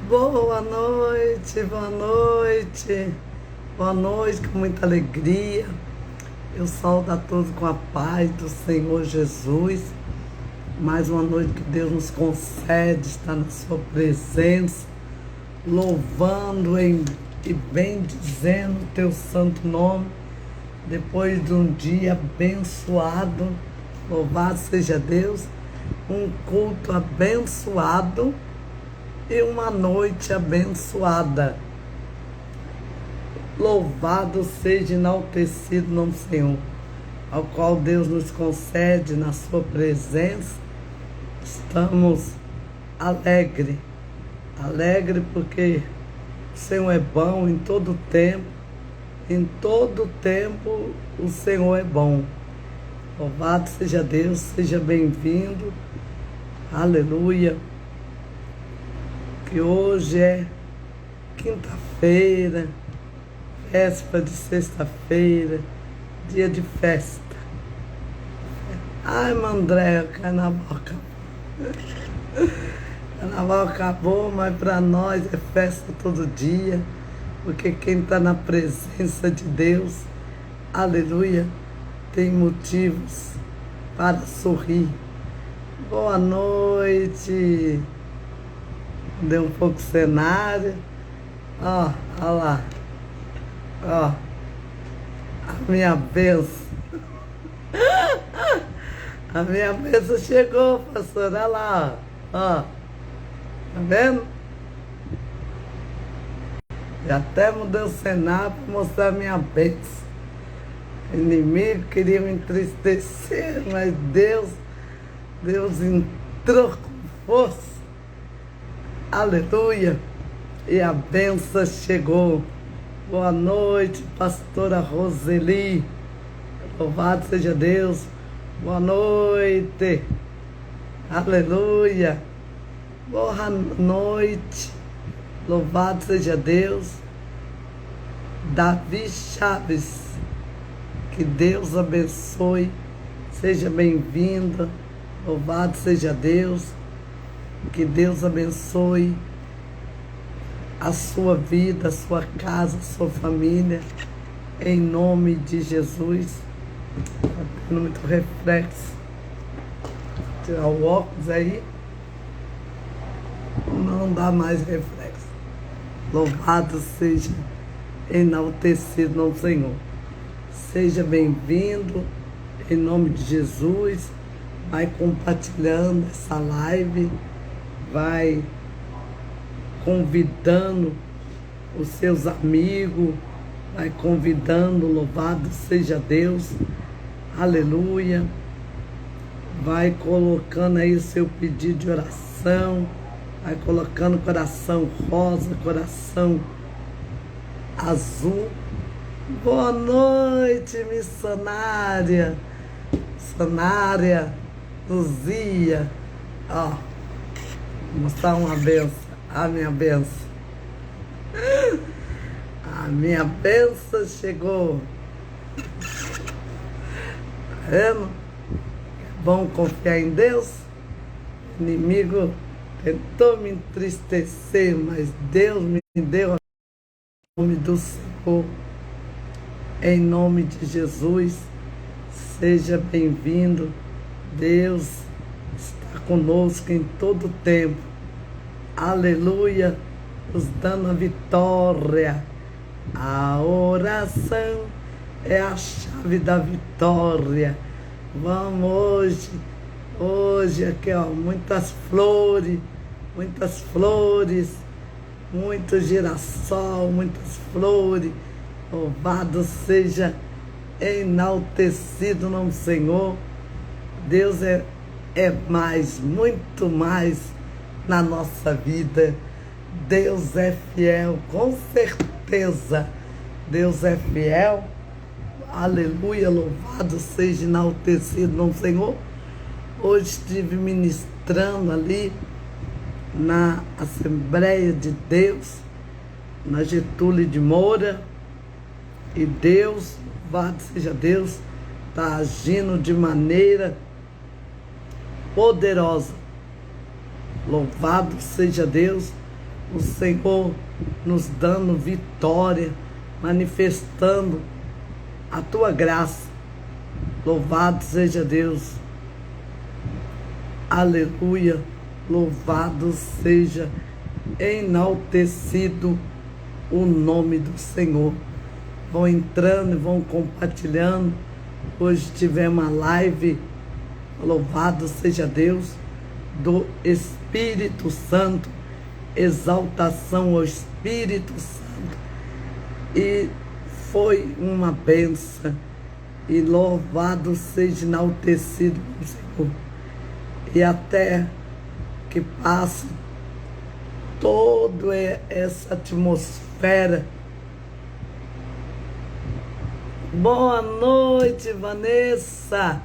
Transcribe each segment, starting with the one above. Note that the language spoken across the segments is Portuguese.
Boa noite, boa noite, boa noite, com muita alegria. Eu saúdo a todos com a paz do Senhor Jesus. Mais uma noite que Deus nos concede, estar na sua presença, louvando e bendizendo o teu santo nome. Depois de um dia abençoado, louvado seja Deus, um culto abençoado e uma noite abençoada. Louvado seja, enaltecido o nome do Senhor, ao qual Deus nos concede na sua presença. Estamos alegres porque o Senhor é bom em todo tempo. Em todo tempo o Senhor é bom. Louvado seja Deus, seja bem-vindo. Aleluia. Que hoje é quinta-feira, véspera de sexta-feira, dia de festa. Ai, Mandré, o carnaval acabou. Carnaval acabou, mas para nós é festa todo dia, porque quem está na presença de Deus, aleluia, tem motivos para sorrir. Boa noite. Deu um pouco cenário. Ó lá. Ó, a minha bênção. A minha bênção chegou, pastor. Olha lá, ó. Tá vendo? Já até mudei o cenário para mostrar a minha bênção. O inimigo queria me entristecer, mas Deus entrou com força. Aleluia! E a bênção chegou. Boa noite, pastora Roseli. Louvado seja Deus. Boa noite. Aleluia. Boa noite. Louvado seja Deus. Davi Chaves. Que Deus abençoe. Seja bem-vinda. Louvado seja Deus. Que Deus abençoe a sua vida, a sua casa, a sua família, em nome de Jesus. Está tendo muito reflexo. Vou tirar o óculos aí. Não dá mais reflexo. Louvado seja, enaltecido no Senhor. Seja bem-vindo, em nome de Jesus. Vai compartilhando essa live. Vai convidando os seus amigos, vai convidando, louvado seja Deus, aleluia. Vai colocando aí o seu pedido de oração, vai colocando coração rosa, coração azul. Boa noite, missionária, Luzia, ó. Vou mostrar uma benção, a minha benção. A minha benção chegou. Tá vendo? É bom confiar em Deus. O inimigo tentou me entristecer, mas Deus me deu em nome do Senhor. Em nome de Jesus, seja bem-vindo. Deus está conosco em todo tempo. Aleluia, nos dando a vitória. A oração é a chave da vitória. Vamos hoje aqui, ó, muitas flores, muito girassol, muitas flores. Louvado seja, enaltecido o nome do Senhor. Deus é mais, muito mais na nossa vida. Deus é fiel, com certeza. Deus é fiel. Aleluia, louvado seja, enaltecido o nome do Senhor. Hoje estive ministrando ali na Assembleia de Deus, na Getúlio de Moura. E Deus, louvado seja Deus, está agindo de maneira poderosa. Louvado seja Deus. o Senhor nos dando vitória, manifestando a tua graça. Louvado seja Deus. Aleluia. Louvado seja, enaltecido o nome do Senhor. Vão entrando e vão compartilhando. Hoje tivemos uma live, louvado seja Deus, do Espírito Santo, exaltação ao Espírito Santo. E foi uma bênção. E louvado seja, enaltecido o Senhor. E até que passe toda essa atmosfera. Boa noite, Vanessa.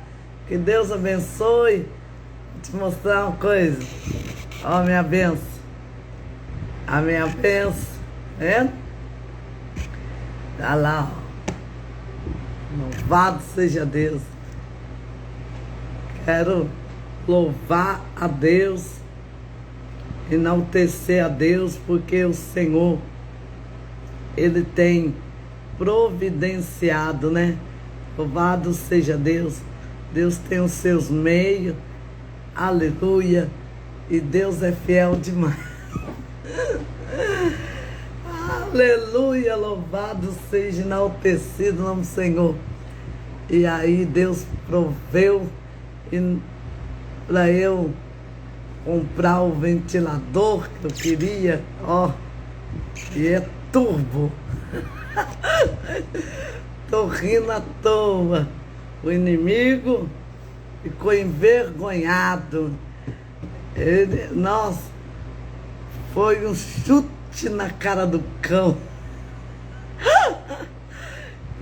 Que Deus abençoe. Vou te mostrar uma coisa. Ó a minha bênção. A minha bênção. Vendo? Tá lá, ó. Louvado seja Deus. Quero louvar a Deus, enaltecer a Deus, porque o Senhor, Ele tem providenciado, né? Louvado seja Deus. Deus tem os seus meios, aleluia, e Deus é fiel demais. Aleluia, louvado seja, enaltecido o nome do Senhor. E aí Deus proveu para eu comprar o ventilador que eu queria, ó, e é turbo. Tô rindo à toa. O inimigo ficou envergonhado. Nossa, foi um chute na cara do cão.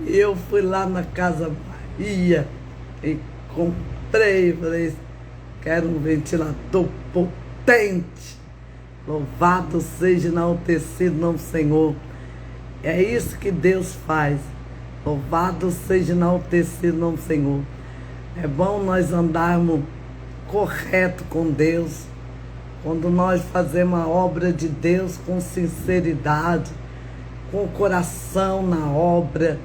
E eu fui lá na Casa Bahia e comprei, falei, quero um ventilador potente. Louvado seja, enaltecido o nome do Senhor. É isso que Deus faz. Louvado seja, enaltecido o nome do Senhor. É bom nós andarmos correto com Deus. Quando nós fazemos a obra de Deus com sinceridade, com o coração na obra.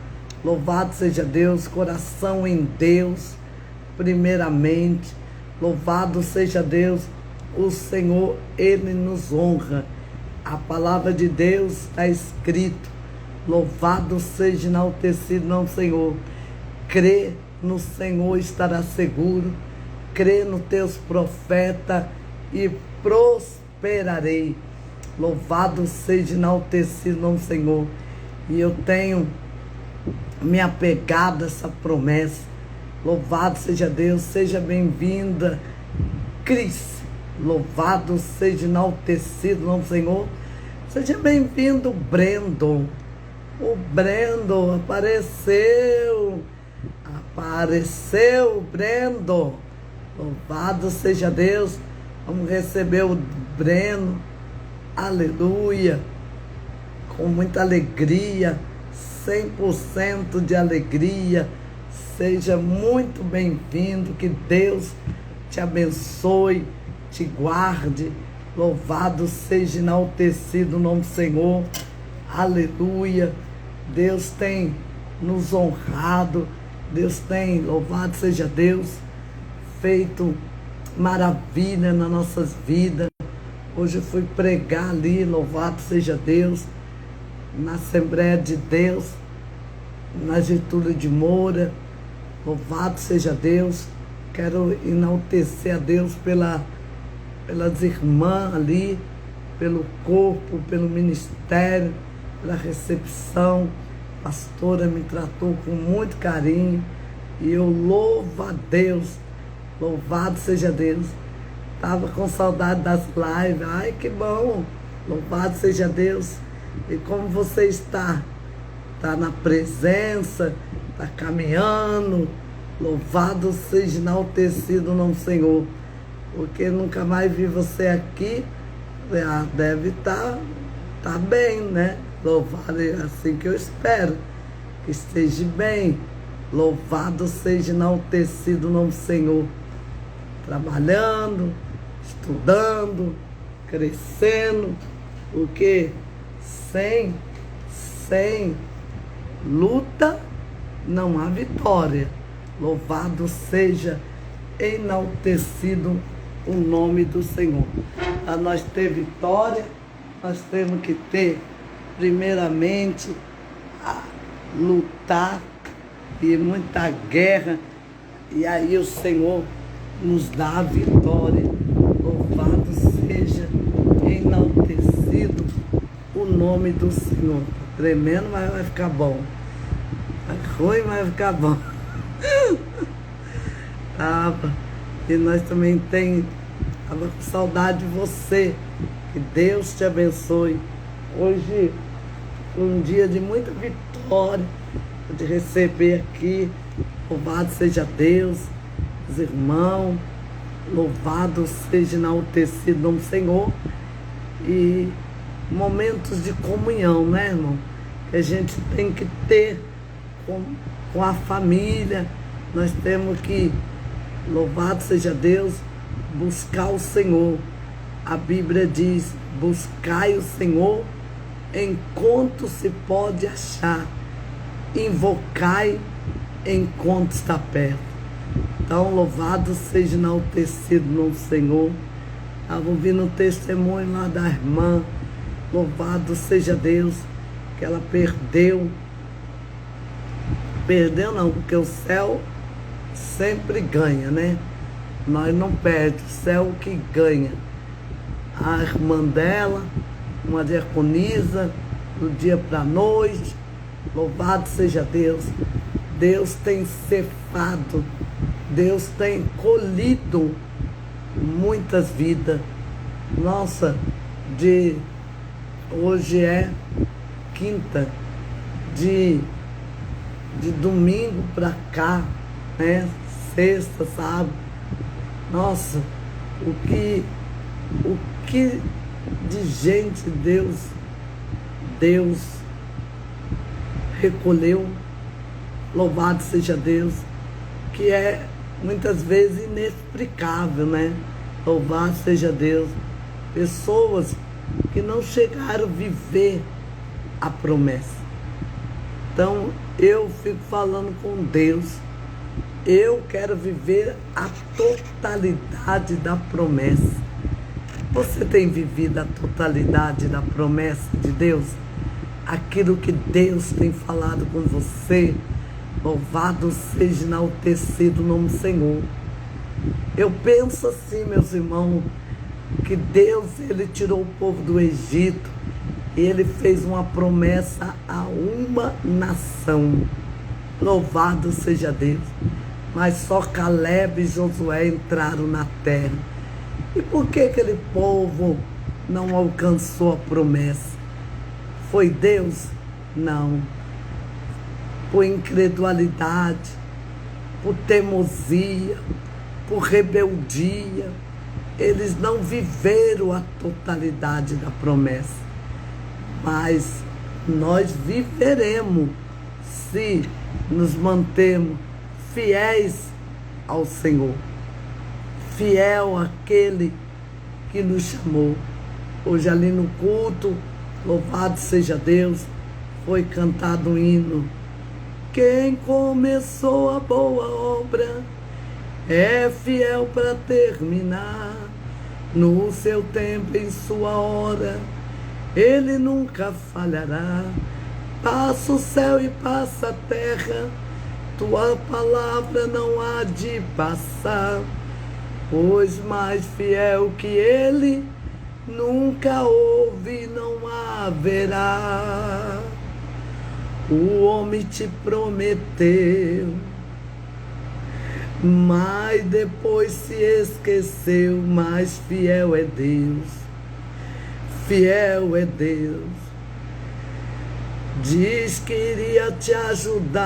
Louvado seja Deus, coração em Deus, primeiramente. Louvado seja Deus, o Senhor, Ele nos honra. A palavra de Deus está escrito. Louvado seja, enaltecido o nome do Senhor. Crê no Senhor, estará seguro. Crê nos teus profetas e prosperarei. Louvado seja, enaltecido o nome do Senhor. E eu tenho me apegado a essa promessa. Louvado seja Deus, seja bem-vinda, Cris. Louvado seja, enaltecido o nome do Senhor. Seja bem-vindo, Brandon. O Brandon apareceu. Apareceu o Brandon. Louvado seja Deus. Vamos receber o Breno. Aleluia. Com muita alegria. 100% de alegria. Seja muito bem-vindo. Que Deus te abençoe, te guarde. Louvado seja, enaltecido o nome do Senhor. Aleluia. Deus tem nos honrado. Deus tem, louvado seja Deus, feito maravilha nas nossas vidas. Hoje eu fui pregar ali, louvado seja Deus, na Assembleia de Deus, na Getúlio de Moura. Louvado seja Deus. Quero enaltecer a Deus pelas irmãs ali, pelo corpo, pelo ministério, pela recepção. A pastora me tratou com muito carinho e eu louvo a Deus. Louvado seja Deus. Estava com saudade das lives. Ai, que bom. Louvado seja Deus. E como você está? Está na presença, está caminhando. Louvado seja, enaltecido o nome do Senhor. Porque nunca mais vi você aqui. Deve estar bem, né? Louvado, é assim que eu espero. Que esteja bem. Louvado seja, enaltecido o nome do Senhor. Trabalhando, estudando, crescendo. Porque sem, sem luta não há vitória. Louvado seja, enaltecido o nome do Senhor. Para nós ter vitória, nós temos que ter, primeiramente, a lutar e muita guerra. E aí o Senhor nos dá a vitória. Louvado seja, enaltecido o nome do Senhor. Tá tremendo, mas vai ficar bom. Tá ruim, mas vai ficar bom. E nós também tava com saudade de você. Que Deus te abençoe. Hoje foi um dia de muita vitória, de receber aqui. Louvado seja Deus, os irmãos. Louvado seja, enaltecido o nome do Senhor. E momentos de comunhão, né, irmão? Que a gente tem que ter com a família. Nós temos que, louvado seja Deus, buscar o Senhor. A Bíblia diz: buscai o Senhor enquanto se pode achar, invocai enquanto está perto. Então, louvado seja, enaltecido no Senhor. Estava ouvindo um testemunho lá da irmã. Louvado seja Deus, que ela perdeu não, porque o céu sempre ganha, né? Nós não perdemos, o céu que ganha. A irmã dela, uma diaconisa, do dia para a noite. Louvado seja Deus. Deus tem cefado, Deus tem colhido muitas vidas. Nossa, hoje é quinta, de domingo para cá, né? Sexta, sábado. Nossa, o que de gente Deus recolheu. Louvado seja Deus, que é muitas vezes inexplicável, né? Louvado seja Deus. Pessoas que não chegaram a viver a promessa. Então, eu fico falando com Deus. Eu quero viver a totalidade da promessa. Você tem vivido a totalidade da promessa de Deus? Aquilo que Deus tem falado com você? Louvado seja, enaltecido o nome do Senhor. Eu penso assim, meus irmãos, que Deus, Ele tirou o povo do Egito e Ele fez uma promessa a uma nação. Louvado seja Deus. Mas só Caleb e Josué entraram na terra. E por que aquele povo não alcançou a promessa? Foi Deus? Não. Por incredulidade, por teimosia, por rebeldia. Eles não viveram a totalidade da promessa. Mas nós viveremos se nos mantermos fiéis ao Senhor. Fiel àquele que nos chamou. Hoje ali no culto, louvado seja Deus, foi cantado um hino. Quem começou a boa obra é fiel para terminar. No seu tempo, em sua hora, Ele nunca falhará. Passa o céu e passa a terra, tua palavra não há de passar. Pois mais fiel que Ele nunca houve, não haverá. O homem te prometeu, mas depois se esqueceu. Mas fiel é Deus, fiel é Deus. Diz que iria te ajudar,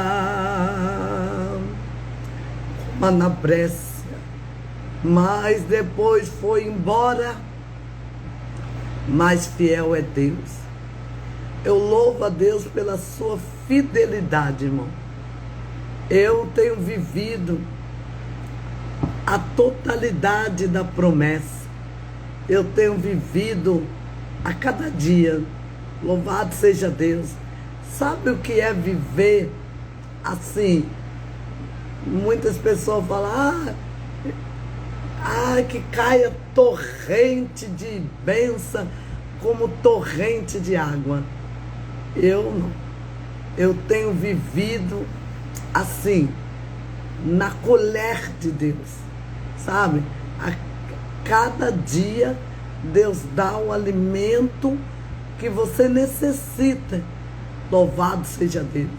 como na Brécia, mas depois foi embora. Mas fiel é Deus. Eu louvo a Deus pela sua fidelidade, irmão. Eu tenho vivido a totalidade da promessa. Eu tenho vivido a cada dia. Louvado seja Deus. Sabe o que é viver assim? Muitas pessoas falam, que caia torrente de bênção como torrente de água. Eu não. Eu tenho vivido assim, na colher de Deus, sabe? A cada dia Deus dá o alimento que você necessita. Louvado seja Deus.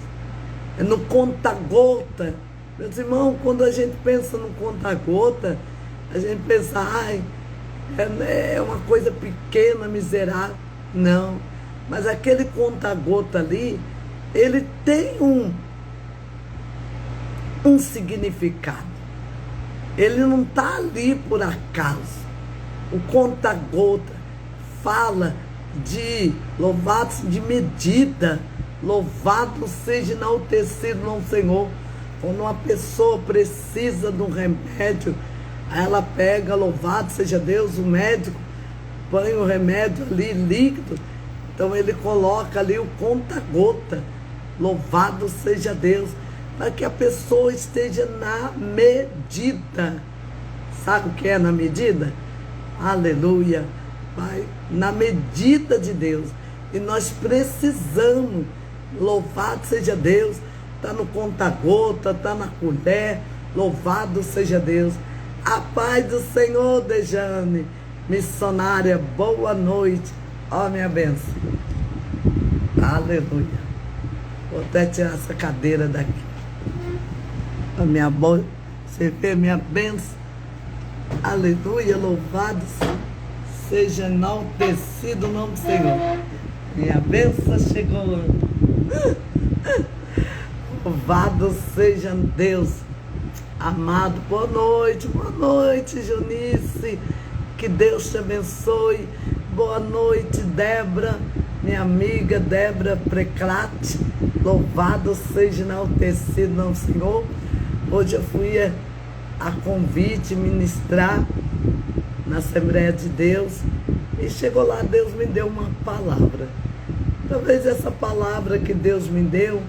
É no conta-gota. Meus irmãos, quando a gente pensa no conta-gota, a gente pensa, é uma coisa pequena, miserável. Não. Mas aquele conta-gota ali, ele tem um significado. Ele não está ali por acaso. O conta-gota fala de de medida. Louvado seja enaltecido no Senhor. Quando uma pessoa precisa de um remédio, ela pega, louvado seja Deus, o médico põe o remédio ali líquido, então ele coloca ali o conta-gota. Louvado seja Deus, para que a pessoa esteja na medida. Sabe o que é na medida? Aleluia. Vai na medida de Deus. E nós precisamos, louvado seja Deus, está no conta-gota, está na colher, louvado seja Deus. A paz do Senhor, Dejane, missionária, boa noite. Ó, minha bênção. Aleluia. Vou até tirar essa cadeira daqui. A minha boa, você vê minha bênção. Aleluia, louvado seja enaltecido o nome do Senhor. Minha bênção chegou. Louvado seja Deus. Amado, boa noite, Junice. Que Deus te abençoe. Boa noite, Débora, minha amiga Débora Preclate. Louvado seja enaltecido no Senhor. Hoje eu fui a convite ministrar na Assembleia de Deus e chegou lá, Deus me deu uma palavra. Talvez essa palavra que Deus me deu,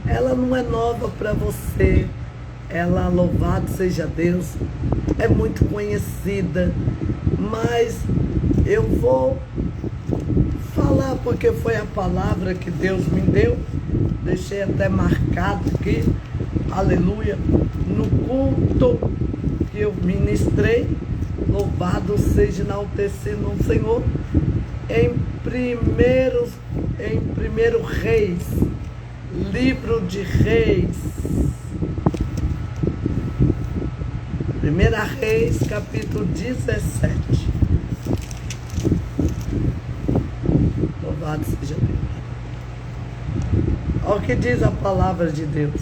ela não é nova para você. Ela, louvado seja Deus, é muito conhecida, mas eu vou falar porque foi a palavra que Deus me deu. Deixei até marcado aqui, aleluia, no culto que eu ministrei. Louvado seja enaltecido no Senhor. Em primeiro Reis, livro de Reis, 1 Reis, capítulo 17. Louvado seja Deus. Olha o que diz a palavra de Deus.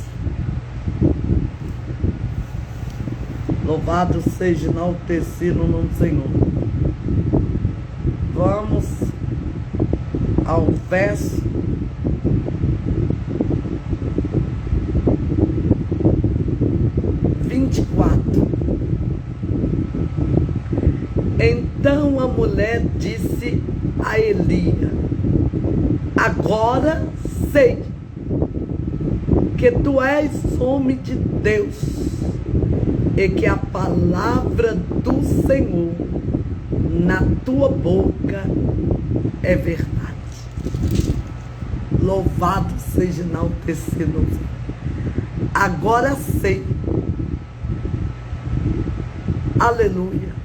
Louvado seja enaltecido no nome do Senhor. Vamos ao verso 24. Então a mulher disse a Elia: agora sei que tu és homem de Deus e que a palavra do Senhor na tua boca é verdade. Louvado seja enaltecido. Agora sei, aleluia,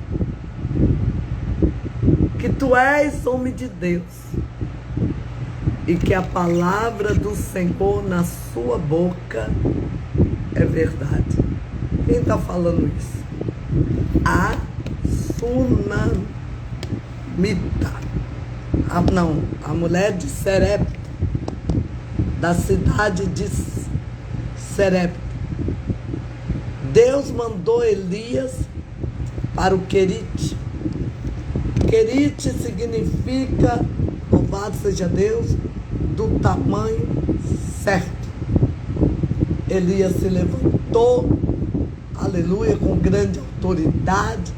que tu és homem de Deus e que a palavra do Senhor na sua boca é verdade. Quem está falando isso? A Sunamita. A mulher de Serepta, da cidade de Serepta. Deus mandou Elias para o Querite. Querite significa, louvado seja Deus, do tamanho certo. Elias se levantou, aleluia, com grande autoridade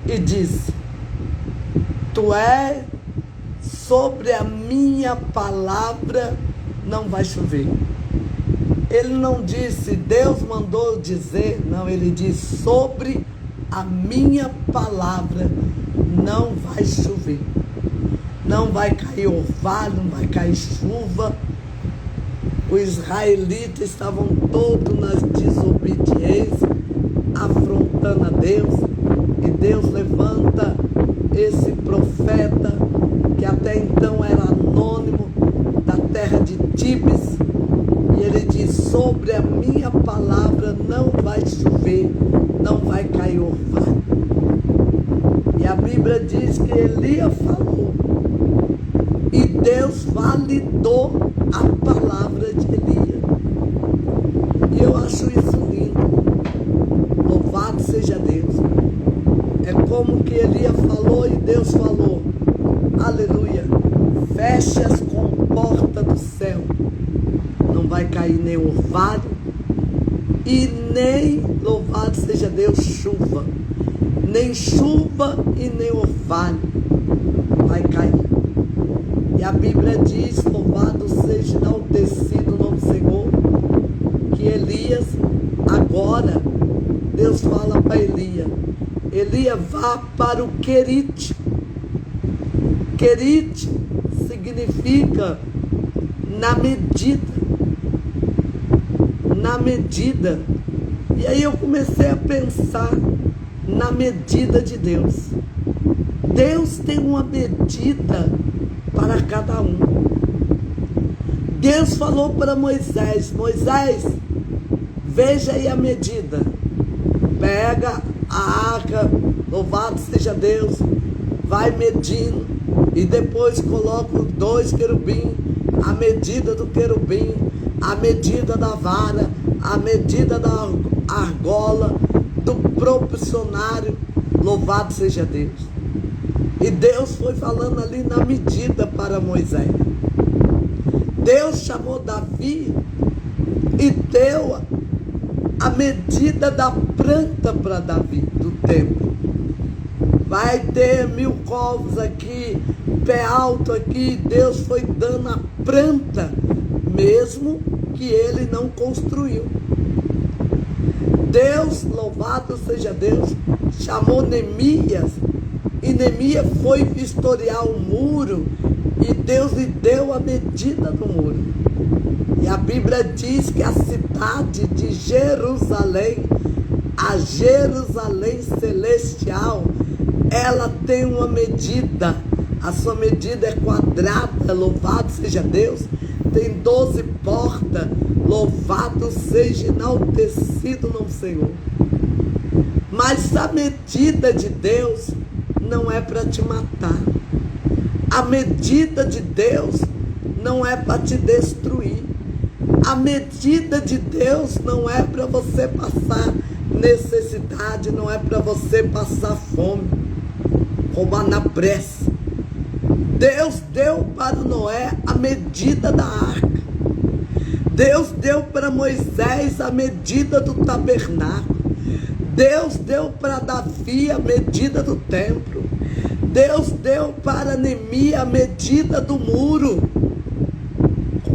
e disse: tu és sobre a minha palavra não vai chover. Ele não disse, Deus mandou dizer, não, ele diz, sobre a minha palavra não vai chover. Não vai cair orvalho, não vai cair chuva. Os israelitas estavam todos nas desobediências, afrontando a Deus. E Deus levanta esse profeta, que até então era anônimo, da terra de Tibes. E ele diz, sobre a minha palavra não vai chover, não vai cair orvalho. E a Bíblia diz que Elias falou. E Deus validou a palavra de Elias. E eu acho isso lindo. Louvado seja Deus. É como que Elias falou e Deus falou. Aleluia. Feche as comportas do céu. Não vai cair nem orvalho e nem, louvado seja Deus, chuva. Nem chuva e nem orvalho vai cair. E a Bíblia diz, louvado seja enaltecido o nome do Senhor, que Elias, agora, Deus fala para Elias, Elias vá para o Querite. Querite significa na medida. Na medida. E aí eu comecei a pensar na medida de Deus. Deus tem uma medida para cada um. Deus falou para Moisés, Moisés, veja aí a medida. Pega a arca, louvado seja Deus, vai medindo, e depois coloca os 2 querubins, a medida do querubim, a medida da vara, a medida da argola, do propulsionário, louvado seja Deus. E Deus foi falando ali na medida para Moisés. Deus chamou Davi e deu a medida da planta para Davi, do templo. Vai ter 1000 covos aqui, pé alto aqui. Deus foi dando a planta, mesmo que ele não construiu. Deus, louvado seja Deus, chamou Neemias, e Neemias foi vistoriar o muro, e Deus lhe deu a medida do muro. E a Bíblia diz que a cidade de Jerusalém, a Jerusalém celestial, ela tem uma medida, a sua medida é quadrada, louvado seja Deus, tem 12 portas, louvado seja enaltecido no Senhor. Mas a medida de Deus não é para te matar. A medida de Deus não é para te destruir. A medida de Deus não é para você passar necessidade, não é para você passar fome, roubar na pressa. Deus deu para Noé a medida da arca. Deus deu para Moisés a medida do tabernáculo. Deus deu para Davi a medida do templo. Deus deu para Neemias a medida do muro.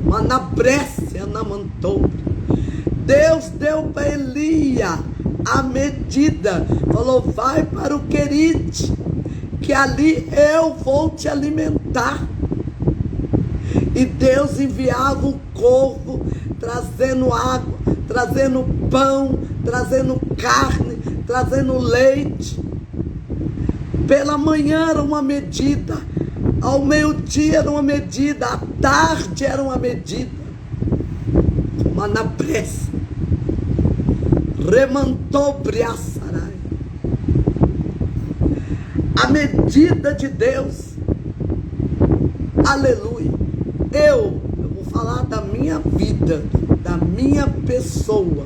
Manabrécia na mantoura. Deus deu para Elias a medida. Falou, vai para o Querite, que ali eu vou te alimentar. E Deus enviava um corvo, trazendo água, trazendo pão, trazendo carne, trazendo leite. Pela manhã era uma medida, ao meio-dia era uma medida, à tarde era uma medida. Mas na pressa, remantou briaçarai. A medida de Deus, aleluia. Eu vou falar da minha vida, da minha pessoa.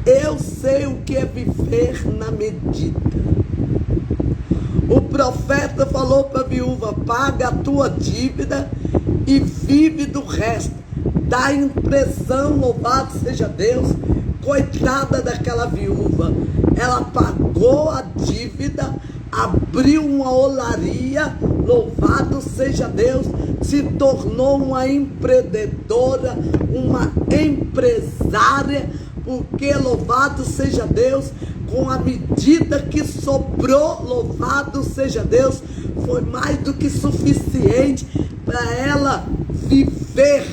Eu sei o que é viver na medida. O profeta falou para a viúva, paga a tua dívida e vive do resto. Dá a impressão, louvado seja Deus, coitada daquela viúva. Ela pagou a dívida, abriu uma olaria, louvado seja Deus, se tornou uma empreendedora, uma empresária, porque louvado seja Deus, com a medida que sobrou, louvado seja Deus, foi mais do que suficiente para ela viver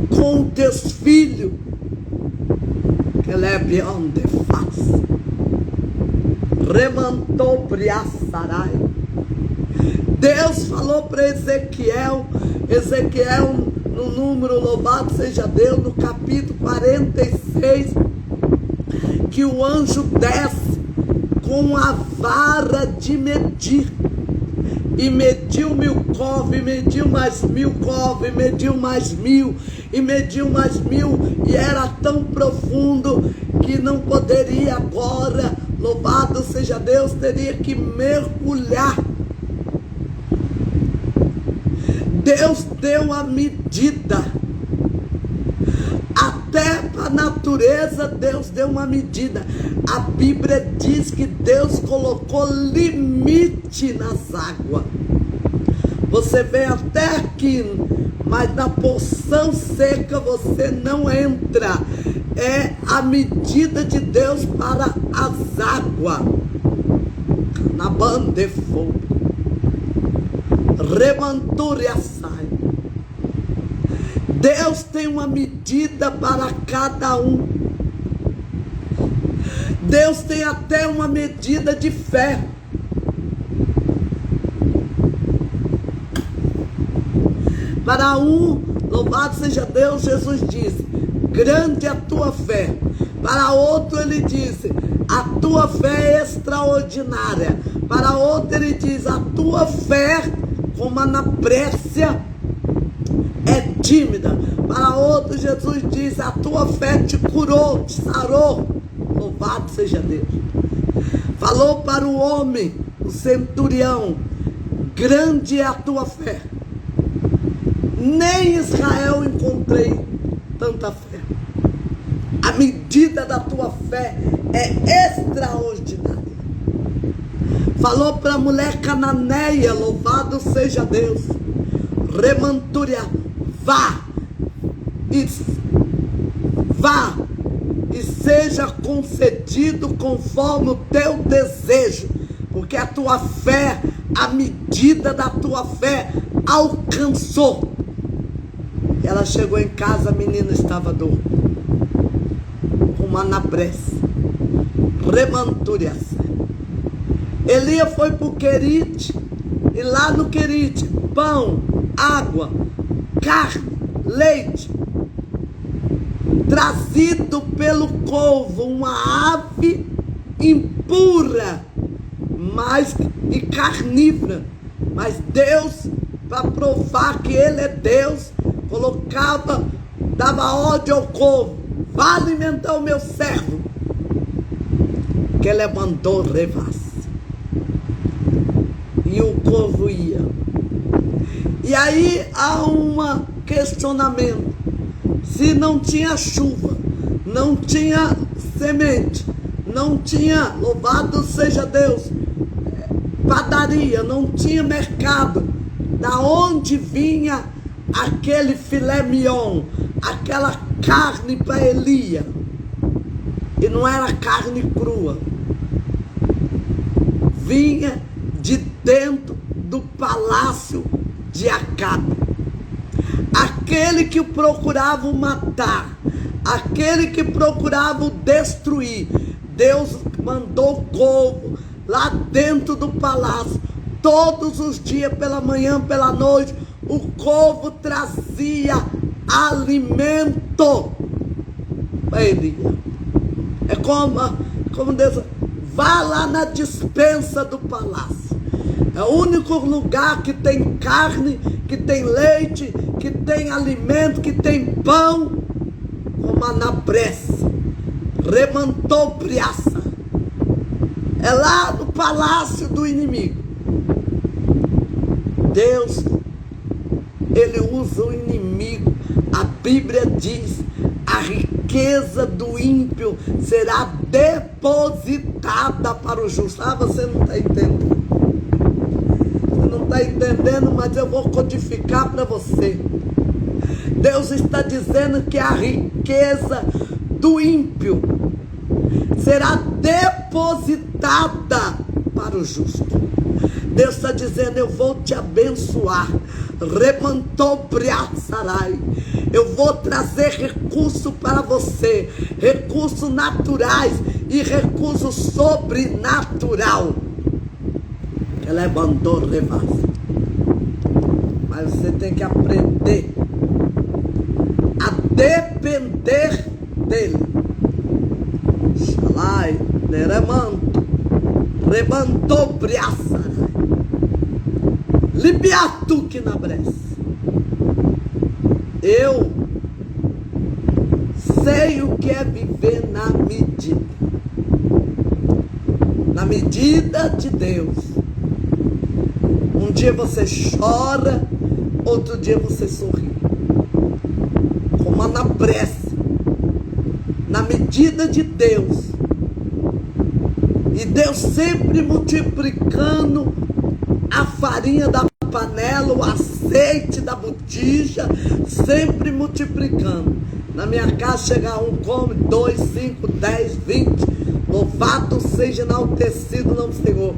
com os teus filhos. Que lebião de face. Remantou Briaçarai. Deus falou para Ezequiel, no número, louvado seja Deus, no capítulo 46, que o anjo desce com a vara de medir, e mediu 1000 covos, e mediu mais 1000 covos, e mediu mais 1000, e mediu mais 1000, e era tão profundo que não poderia agora, louvado seja Deus, teria que mergulhar. Deus deu a medida, até para a natureza Deus deu uma medida. A Bíblia diz que Deus colocou limite nas águas. Você vem até aqui, mas na porção seca você não entra. É a medida de Deus para as águas. Na banda de fogo. Remantura sai. Deus tem uma medida para cada um. Deus tem até uma medida de fé. Para um, louvado seja Deus, Jesus disse: grande é a tua fé. Para outro ele disse: a tua fé é extraordinária. Para outro ele diz: a tua fé, como a Anaprécia, é tímida. Para outro Jesus diz: a tua fé te curou, te sarou. Louvado seja Deus. Falou para o homem, o centurião: grande é a tua fé. Nem em Israel encontrei tanta fé. A medida da tua fé é extraordinária. Falou para a mulher cananeia, louvado seja Deus: Remantúria, vá e seja concedido conforme o teu desejo, porque a tua fé, a medida da tua fé alcançou. Ela chegou em casa, a menina estava dormindo, com uma anapresse. Remantúria. Elias foi para o Querite, e lá no Querite, pão, água, carne, leite, trazido pelo corvo, uma ave impura, e carnívora. Mas Deus, para provar que Ele é Deus, dava ordem ao corvo: vá alimentar o meu servo. Que ele mandou revasse. E o corvo ia. E aí há um questionamento: se não tinha chuva, não tinha semente, não tinha, louvado seja Deus, padaria, não tinha mercado, da onde vinha aquele filé mignon, aquela carne para Elias? E não era carne crua, vinha de dentro do palácio de Acabe. Aquele que procurava o matar, aquele que procurava o destruir, Deus mandou corvo lá dentro do palácio. Todos os dias, pela manhã, pela noite, o corvo trazia alimento para Elias. É como Deus: vá lá na despensa do palácio. É o único lugar que tem carne, que tem leite, que tem alimento, que tem pão, como Anapresse. Remantou Briaça. É lá no palácio do inimigo. Deus, Ele usa o inimigo. A Bíblia diz: a riqueza do ímpio será depositada para o justo. Ah, você não está entendendo. está entendendo, mas eu vou codificar para você. Deus está dizendo que a riqueza do ímpio será depositada para o justo. Deus está dizendo: eu vou te abençoar. Remantou Briatsarai. Eu vou trazer recurso para você, recursos naturais e recurso sobrenatural. Ela mandou revaz. Mas você tem que aprender a depender dele. Shalai, neremanto, remantou Briatsarai. Libiatu que na brece. Eu sei o que é viver na medida de Deus. Um dia você chora, outro dia você sorri. Como na prece, na medida de Deus. E Deus sempre multiplicando a farinha da panela, o azeite da botija, sempre multiplicando. Na minha casa chega um, come, 2, 5, 10, 20. Louvado seja enaltecido o nome do Senhor.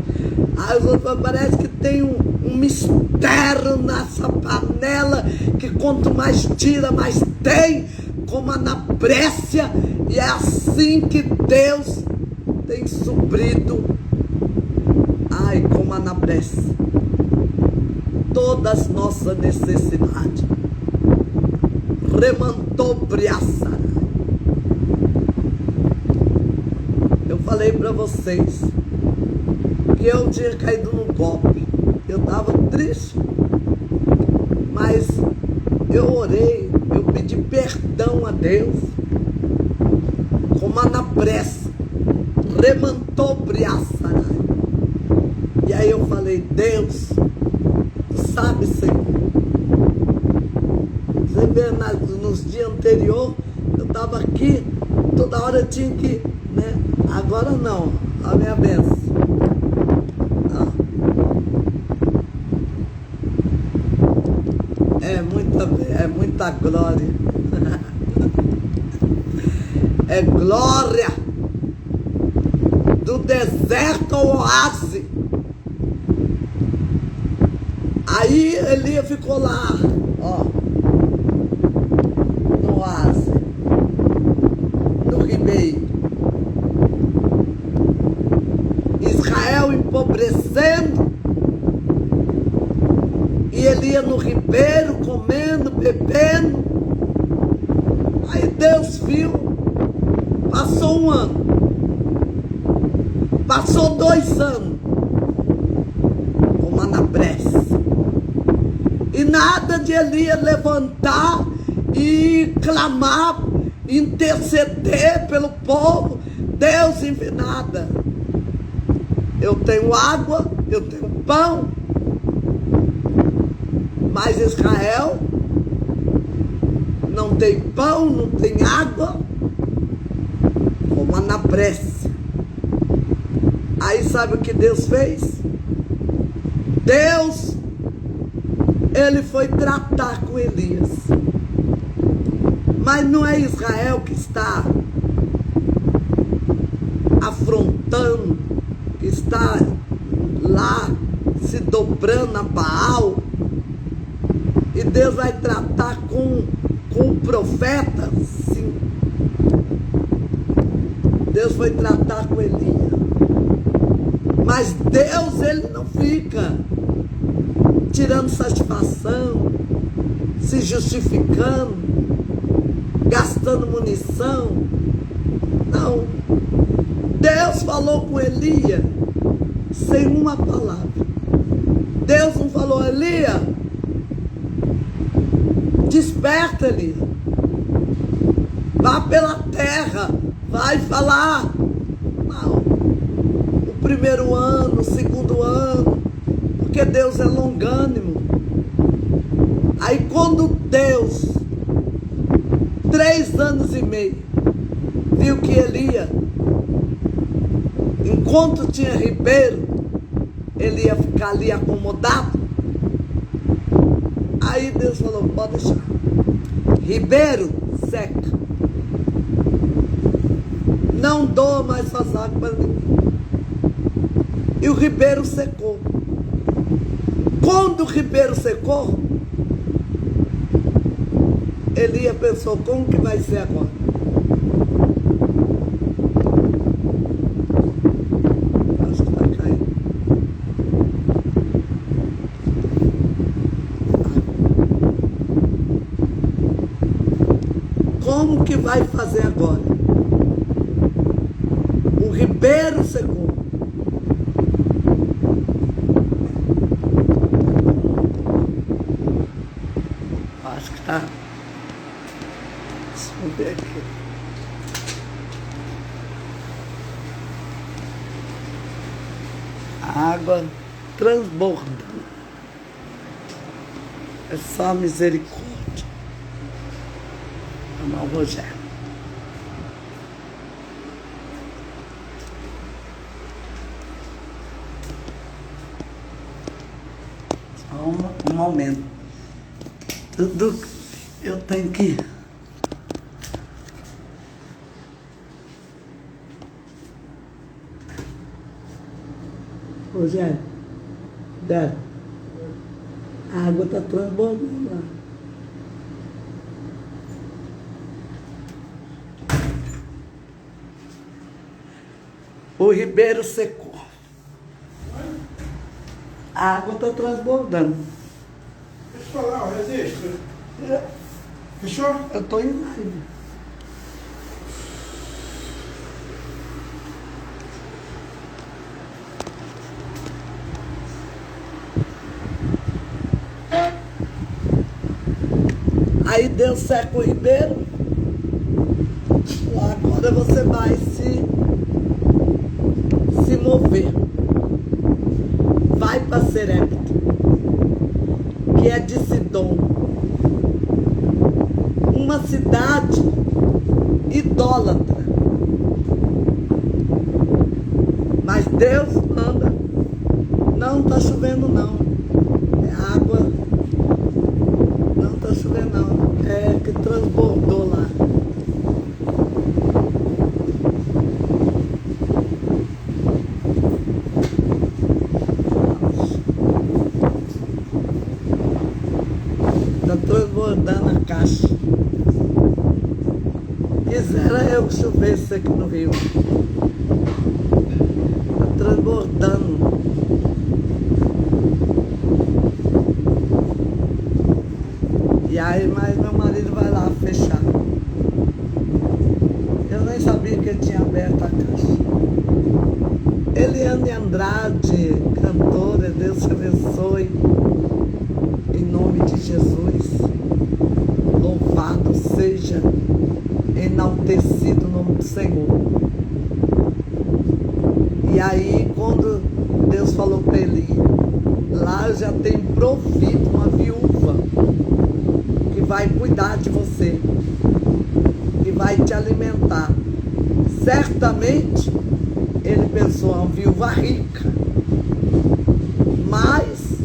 Aí os outros parece que tem um mistério nessa panela, que quanto mais tira, mais tem, como a anabrécia. E é assim que Deus tem suprido, como a anabrécia, todas as nossas necessidades. Remantou Briaçara. Eu falei para vocês que eu tinha caído no golpe. Eu estava triste, mas eu orei, eu pedi perdão a Deus, como na prece. Remantou Briaçara. E aí eu falei: Deus, tu sabe, Senhor. Você vê, nos dias anteriores, eu estava aqui, toda hora eu tinha que, né? Agora não, a minha bênção. É muita glória. É glória do deserto ao oásis. Aí Elias ficou lá, ó, no oásis, no ribeiro. Israel empobrecendo, e Elias no ribeiro, comendo, bebendo. Aí Deus viu, passou um ano, passou 2 anos, como anabrece. E nada de Elias levantar e clamar, interceder pelo povo. Deus não vê nada. Eu tenho água, eu tenho pão, mas Israel não tem pão, não tem água, como anabrece. Aí sabe o que Deus fez? Deus, ele foi tratar com Elias. Mas não é Israel que está afrontando, que está lá se dobrando a Baal. E Deus vai tratar com o profeta? Sim. Deus foi tratar com Elias. Mas Deus, ele não fica tirando satisfação, se justificando, gastando munição. Não. Deus falou com Elias sem uma palavra. Deus não falou: Elias, desperta, Elias, vá pela terra, vai falar. Não. O primeiro ano, o segundo ano, porque Deus é longânimo. Aí quando Deus, 3 anos e meio, viu que Elias, enquanto tinha ribeiro, ele ia ficar ali acomodado, Aí Deus falou, pode deixar. Ribeiro, seca. Não dou mais suas águas para ninguém. E o ribeiro secou. Quando o ribeiro secou, Elias pensou, como que vai ser agora? Acho que vai cair. Como que vai fazer agora? O ribeiro secou. Acho que tá. Deixa eu ver aqui. A água transbordando. É só misericórdia. Amar o Rogério. Só um momento. Tudo eu tenho que... Rogério, Débora, a água está transbordando lá. O ribeiro secou. A água está transbordando. Deixa eu falar, o registro. Fechou? Eu estou em live. Aí Deus seca o ribeiro. Agora você vai se mover. Vai para Serepta, que é de Sidom. Uma cidade idólatra. Mas Deus manda. Não está chovendo não. É água. Não está chovendo não. É que transbordou lá. Está transbordando a caixa. Quisera eu que chovesse aqui no Rio. Está transbordando. E aí, mas meu marido vai lá fechar. Eu nem sabia que ele tinha aberto a caixa. Eliane Andrade, cantora, Deus te abençoe. Em nome de Jesus. Louvado seja, enaltecido o nome do Senhor. E aí, quando Deus falou para ele, lá já tem provido uma viúva que vai cuidar de você, que vai te alimentar. Certamente, ele pensou, uma viúva rica, mas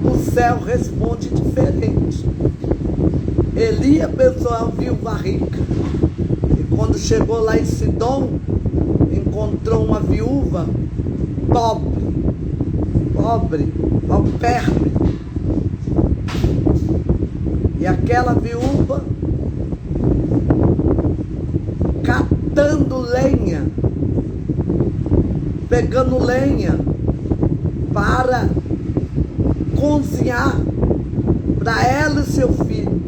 o céu responde diferente. Elias pensou, uma viúva rica, e quando chegou lá em Sidom, encontrou uma viúva pobre, paupérrima. E aquela viúva catando lenha, pegando lenha para cozinhar para ela e seu filho.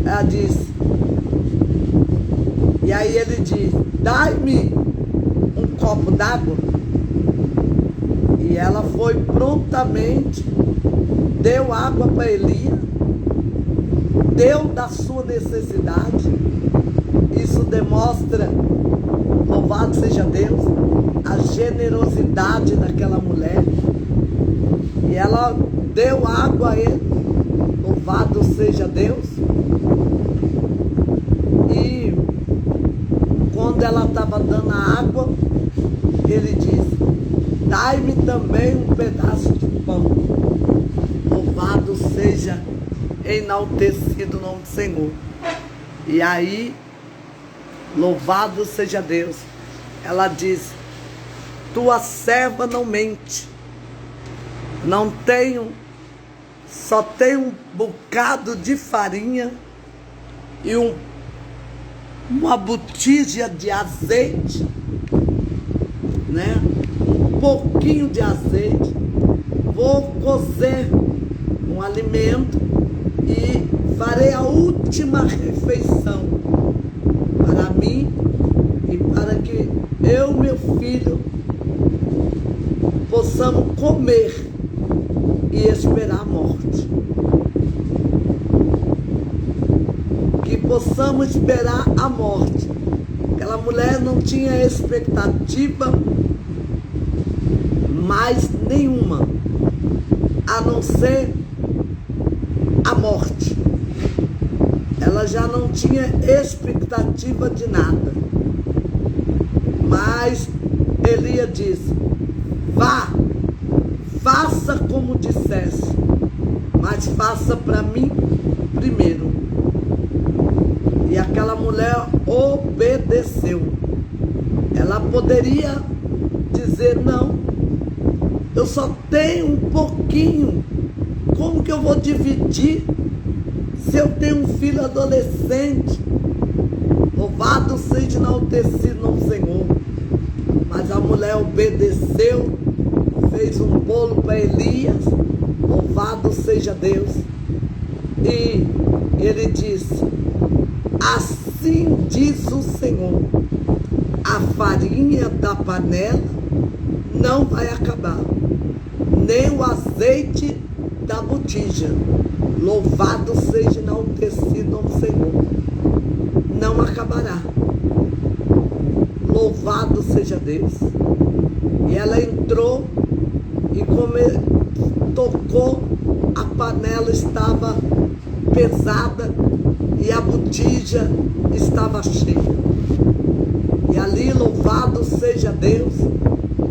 Ela disse, e aí ele diz, dai-me um copo d'água. E ela foi prontamente, deu água para Elias, deu da sua necessidade. Isso demonstra, louvado seja Deus, a generosidade daquela mulher. E ela deu água a ele, louvado seja Deus. E quando ela estava dando a água, ele disse, dai-me também um pedaço de pão. Louvado seja enaltecido o nome do Senhor. E aí, louvado seja Deus. Ela diz: tua serva não mente. Não tenho, só tenho um bocado de farinha e uma botija de azeite, né? Um pouquinho de azeite. Vou cozer um alimento e farei a última refeição para mim e para que eu e meu filho possamos comer e esperar a morte. Que possamos esperar a morte. Aquela mulher não tinha expectativa mais nenhuma, a não ser a morte. Ela já não tinha expectativa de nada. Mas Elias disse: vá, faça como dissesse, mas faça para mim primeiro. E aquela mulher obedeceu. Ela poderia dizer: não, eu só tenho um pouquinho, como que eu vou dividir se eu tenho um filho adolescente? Louvado seja enaltecido no Senhor. Mas a mulher obedeceu, fez um bolo para Elias, louvado seja Deus. E ele disse: assim diz o Senhor, a farinha da panela não vai acabar, nem o azeite da botija. Louvado seja enaltecido o Senhor. Não acabará. Louvado seja Deus. E ela entrou e tocou, a panela estava pesada e a botija estava cheia. E ali, louvado seja Deus,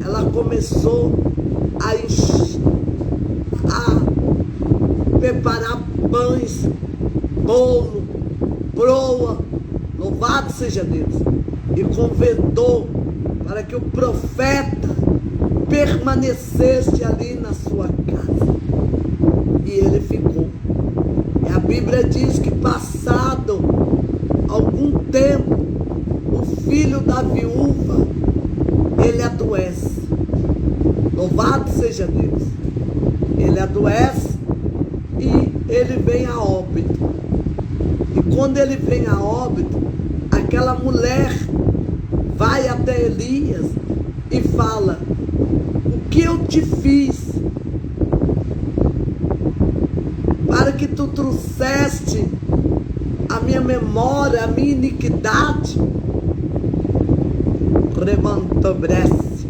ela começou a preparar pães, bolo, broa, louvado seja Deus, e convidou para que o profeta permanecesse ali na sua casa. E ele ficou. E a Bíblia diz que, passado algum tempo, o filho da viúva, ele adoece. Louvado seja Deus. Ele adoece e ele vem a óbito. E quando ele vem a óbito, aquela mulher vai até Elias e fala: o que eu te fiz para que tu trouxeste a minha memória, a minha iniquidade? Remantobrece.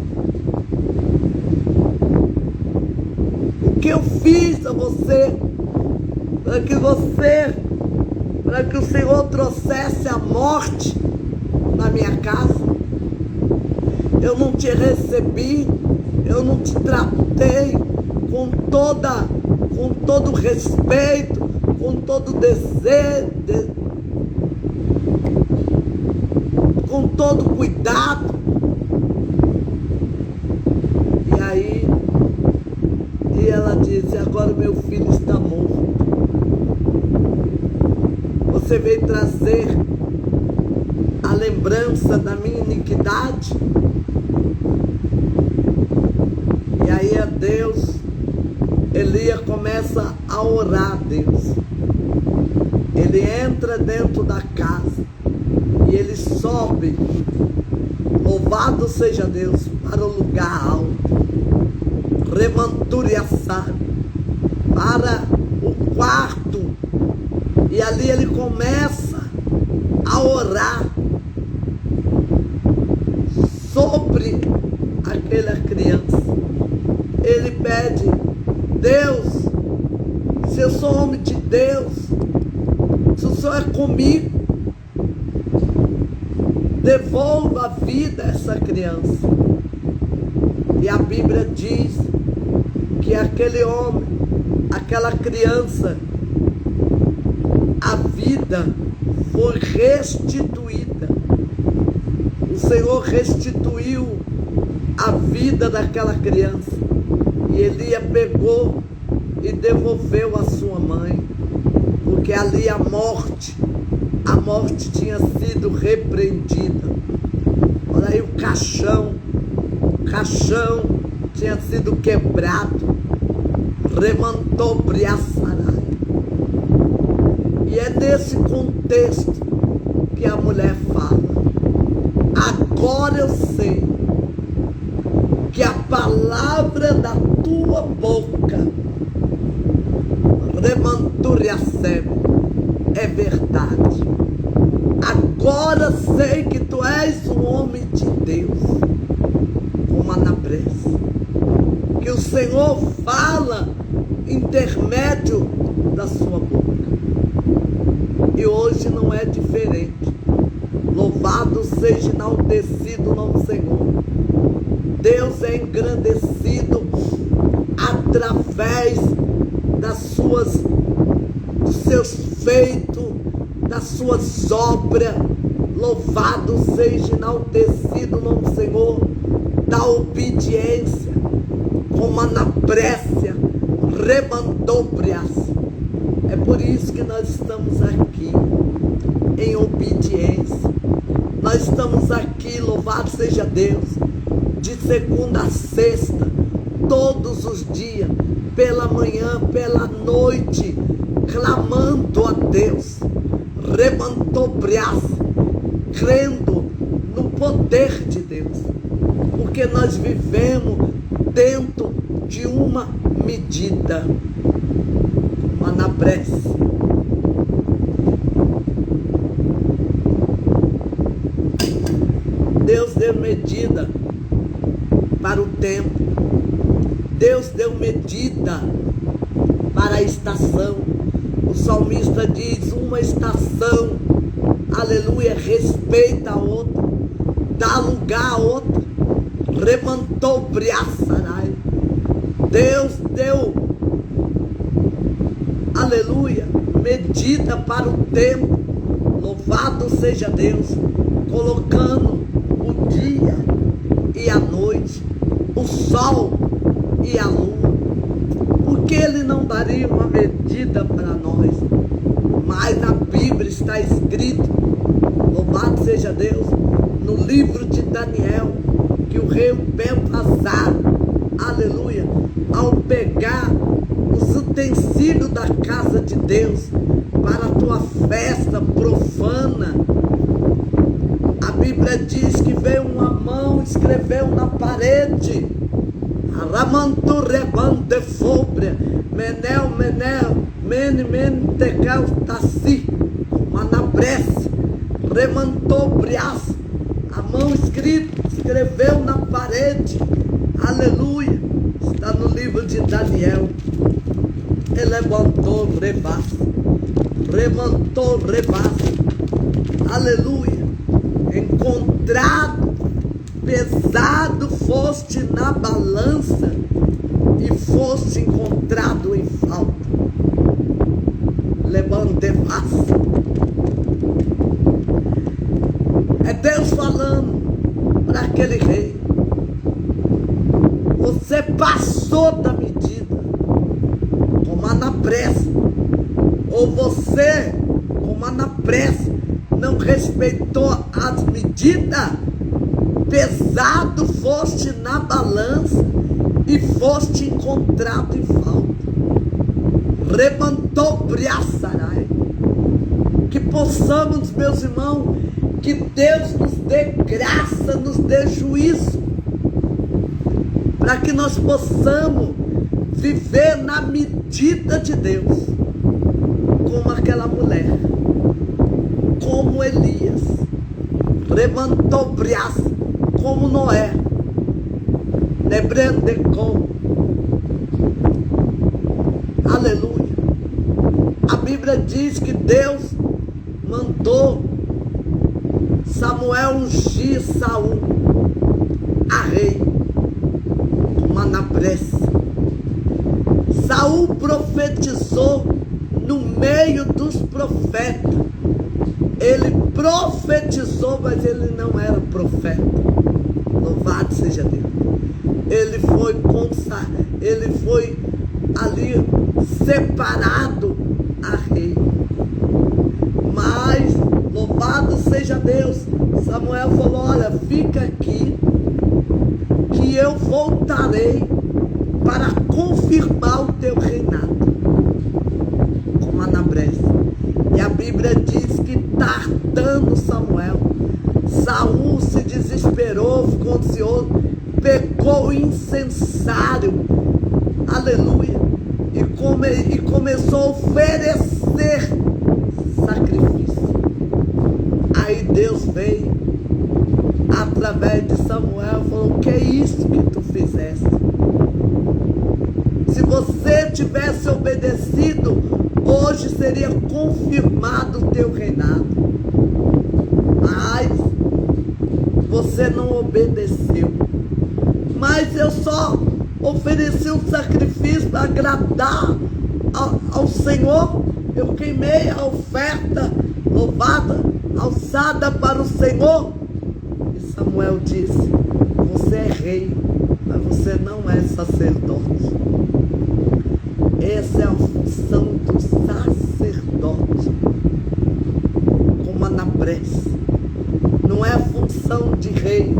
O que eu fiz a você para que o Senhor trouxesse a morte na minha casa? Eu não te recebi, eu não te tratei com todo respeito, com todo desejo, com todo cuidado. E aí, ela disse: agora meu filho está morto. Você veio trazer a lembrança da minha iniquidade? E aí a Deus, Elias começa a orar a Deus. Ele entra dentro da casa e ele sobe, louvado seja Deus, para o lugar alto, remanturiaçá, para o quarto, e ali ele começa a orar sobre aquela criança. Ele pede: Deus, se eu sou homem de Deus, se o Senhor é comigo, devolva a vida a essa criança. E a Bíblia diz que aquele homem, aquela criança, vida foi restituída. O Senhor restituiu a vida daquela criança. E Elia pegou e devolveu a sua mãe. Porque ali a morte tinha sido repreendida. Olha aí o caixão tinha sido quebrado. Remantou Briaçarai. E é nesse contexto que a mulher fala: agora eu sei que a palavra da tua boca, Remanturiacem, é verdade. Agora sei que tu és um homem de Deus, como Anabrés, que o Senhor fala intermédio da sua boca. E hoje não é diferente. Louvado seja enaltecido o nome do Senhor. Deus é engrandecido através dos seus feitos, das suas obras. Louvado seja enaltecido o nome do Senhor, da obediência, como Anaprécia, Remandobrias. É por isso que nós estamos aqui, em obediência. Nós estamos aqui, louvado seja Deus, de segunda a sexta, todos os dias, pela manhã, pela noite, clamando a Deus, Remandobrias, crendo no poder de Deus, porque nós vivemos dentro de uma medida, Anabrés. Deus deu medida para o tempo. Deus deu medida para a estação. O salmista diz: uma estação, aleluia, respeita a outra, dá lugar a outra. Remantou Briaçarai. Deus deu, aleluia, medida para o tempo. Louvado seja Deus, colocando o dia e a noite, o sol e a lua. Porque Ele não daria uma medida para nós? Mas na Bíblia está escrito, louvado seja Deus, no livro de Daniel, que o rei Beltesazar, aleluia, ao pegar os utensílios da casa de Deus para a tua festa profana, a Bíblia diz que veio uma mão, escreveu na parede, Aramantu rebande fobria, menel, mene, tecal, tassi, Manabrés, remantou brias, a mão escreveu na parede, aleluia, está no livro de Daniel. Ele levantou rebas, remantou rebas, aleluia, encontrado, pesado foste na balança e foste encontrado em falta. Levantevas. É Deus falando para aquele rei: você passou da medida, como Anabrés, ou você, como Anabrés, não respeitou as medidas. Pesado foste na balança e foste encontrado em falta. Remantou Briaçarai. Que possamos, meus irmãos, que Deus nos dê graça, nos dê juízo, para que nós possamos viver na medida de Deus, como aquela mulher, como Elias, Remantou Briaçarai, como Noé, Nebrendecom, aleluia. A Bíblia diz que Deus mandou Samuel ungir Saul a rei, como Anabrés. Saul profetizou no meio meio dos profetas. Ele profetizou, mas ele não era profeta. Louvado seja Deus. Ele foi ali separado a rei. Mas, louvado seja Deus, Samuel falou: olha, fica aqui, que eu voltarei para confirmar o teu reinado. Como Anabrés. E a Bíblia diz que, tardando Samuel, Saul se desesperou, ficou ansioso, pegou o incensário, aleluia, e começou a oferecer sacrifício. Aí Deus veio através de Samuel e falou: o que é isso que tu fizeste? Se você tivesse obedecido, hoje seria confirmado o teu reinado. Mas você não obedeceu. Mas eu só ofereci um sacrifício para agradar ao Senhor. Eu queimei a oferta louvada, alçada para o Senhor. E Samuel disse: você é rei, mas você não é sacerdote. Essa é a função do sacerdote. Como Anabrés. Não é a função de rei.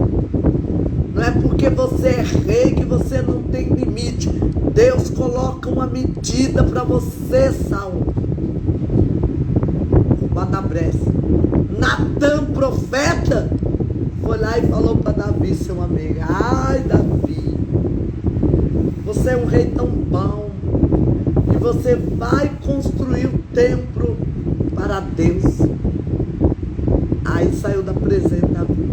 Não é porque você é rei que você não tem limite. Deus coloca uma medida para você, Saul. Como Anabrés. Natan, profeta, foi lá e falou para Davi, seu amigo: ai, Davi, você é um rei tão bom, e você vai construir o templo para Deus. Aí saiu da presença de Davi.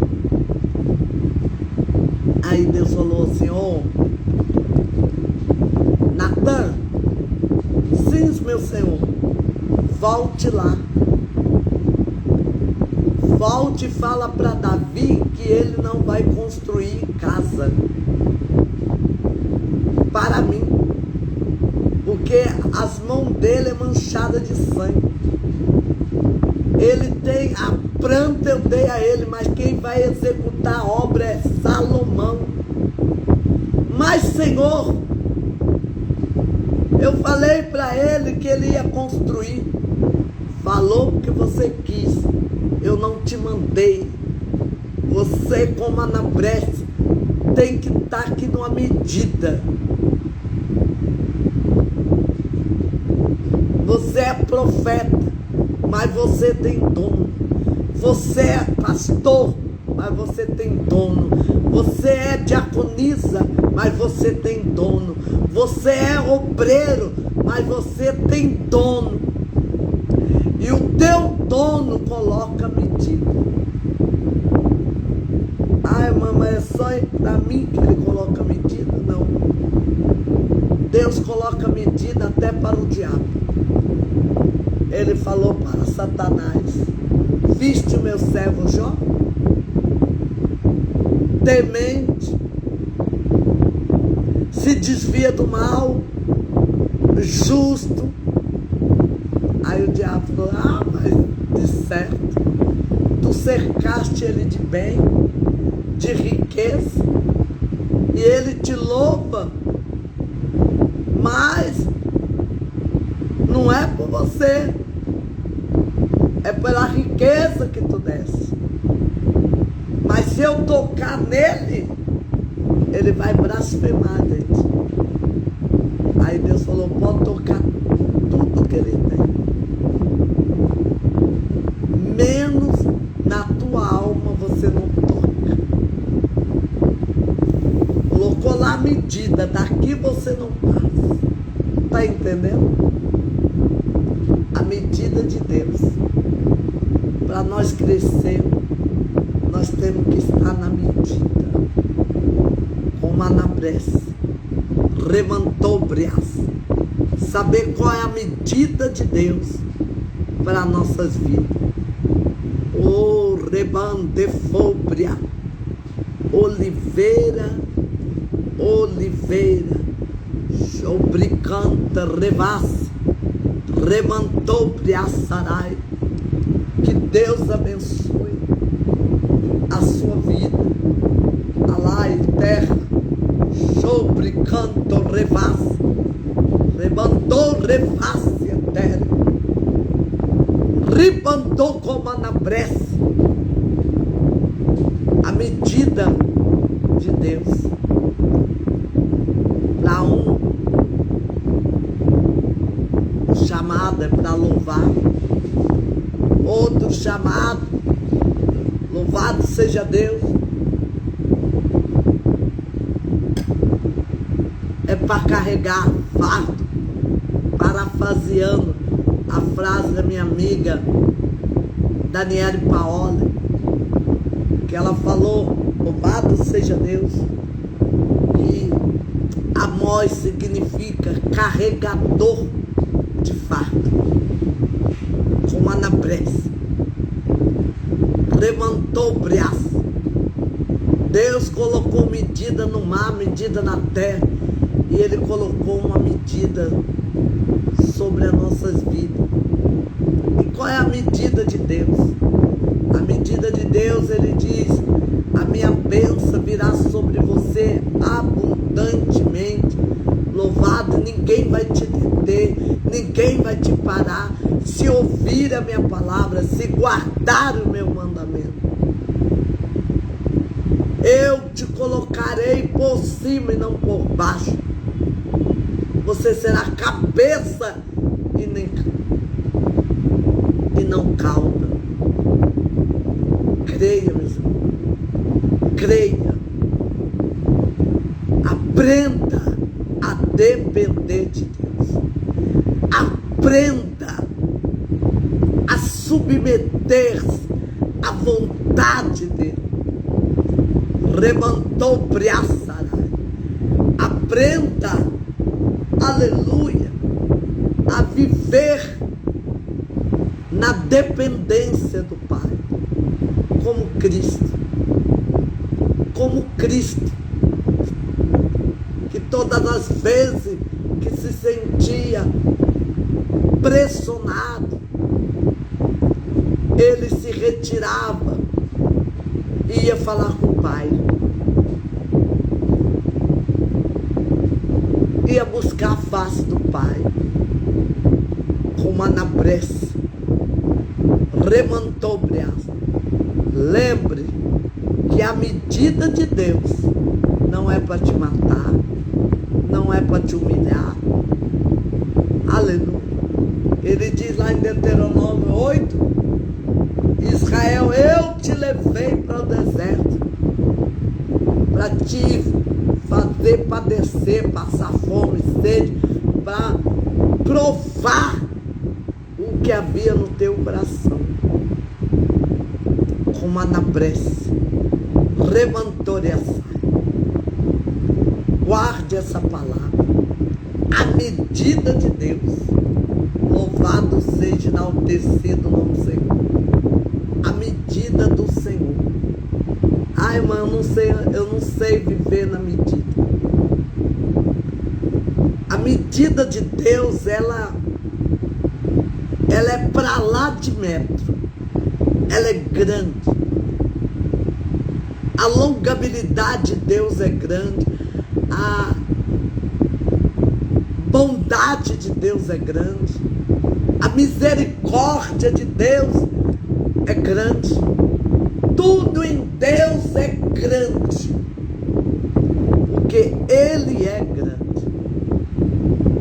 Aí Deus falou assim: Natan, sim, meu Senhor, volte lá. Volte e fala para Davi que ele não vai construir casa para mim, porque as mãos dele é manchada de sangue. Ele tem a planta, eu dei a ele, mas quem vai executar a obra é Salomão. Mas, Senhor, eu falei para ele que ele ia construir. Falou porque você quis. Eu não te mandei. Você, como Anabrés, tem que estar aqui numa medida. Você é profeta, mas você tem dono. Você é pastor, mas você tem dono. Você é diaconisa, mas você tem dono. Você é obreiro, mas você tem dono. E o teu dono coloca medida. Ai, mamãe, é só para mim que ele coloca medida? Não. Deus coloca medida até para o diabo. Ele falou para Satanás: viste o meu servo Jó? Temente, se desvia do mal, justo. Aí o diabo falou: ah, mas de certo, tu cercaste ele de bem, de riqueza, e ele te louva, mas não é por você, é pela riqueza que tu desce. Mas se eu tocar nele, ele vai blasfemar, gente. Aí Deus falou: pode tocar tudo que ele tem, menos na tua alma você não toca. Colocou lá a medida, daqui você não passa. Tá entendendo? A medida de Deus. Para nós crescermos, nós temos que estar na medida. Como Anabrés levantou o braço. Saber qual é a medida de Deus para nossas vidas. O rebande fobria. Oliveira, obricanta revasse. Remantou Priaçarai. Que Deus abençoe a sua vida. Alai, terra, sobre canto revas, rebandou revasse eterno, ribandou como anabrece, a medida de Deus. Para o chamado é para louvar, outro chamado, louvado seja Deus, é para carregar fardo, parafraseando a frase da minha amiga Daniele Paoli, que ela falou, louvado seja Deus, e Amós significa carregador de fardo, como anabrece, levantou o braço. Deus colocou medida no mar, medida na terra, e Ele colocou uma medida sobre as nossas vidas. E qual é a medida de Deus? A medida de Deus, Ele diz, a minha bênção virá sobre você abundantemente. Louvado, ninguém vai te deter, ninguém vai te parar, se ouvir a minha palavra, se guardar o meu mandamento. Eu te colocarei por cima e não por baixo. Você será cabeça e não cauda. Creia, meus irmãos. Creia. Aprenda a depender de Deus. Aprenda a submeter-se à vontade dele. Remantou Priaçarai. Aprenda, aleluia, a viver na dependência do Pai, como Cristo. Como Cristo, que todas as vezes que se sentia pressionado, ele se retirava e ia falar com o Pai. Ia buscar a face do Pai. Como anabrece. Remantou o braço. Lembre que a medida de Deus não é para te matar, não é para te humilhar. Aleluia. Ele diz lá em Deuteronômio 8, Israel, eu te levei para o deserto, para te fazer padecer, passar fome, sede, para provar o que havia no teu coração. Como anabrece, remantou-se. Guarde essa palavra. A medida de Deus. Louvado seja, enaltecido o nome do Senhor. A medida do Senhor. Ai, irmã, eu não sei viver na medida. A medida de Deus, ela é para lá de metro. Ela é grande. A longabilidade de Deus é grande. A bondade de Deus é grande. A misericórdia de Deus é grande. Tudo em Deus é grande. Porque Ele é grande.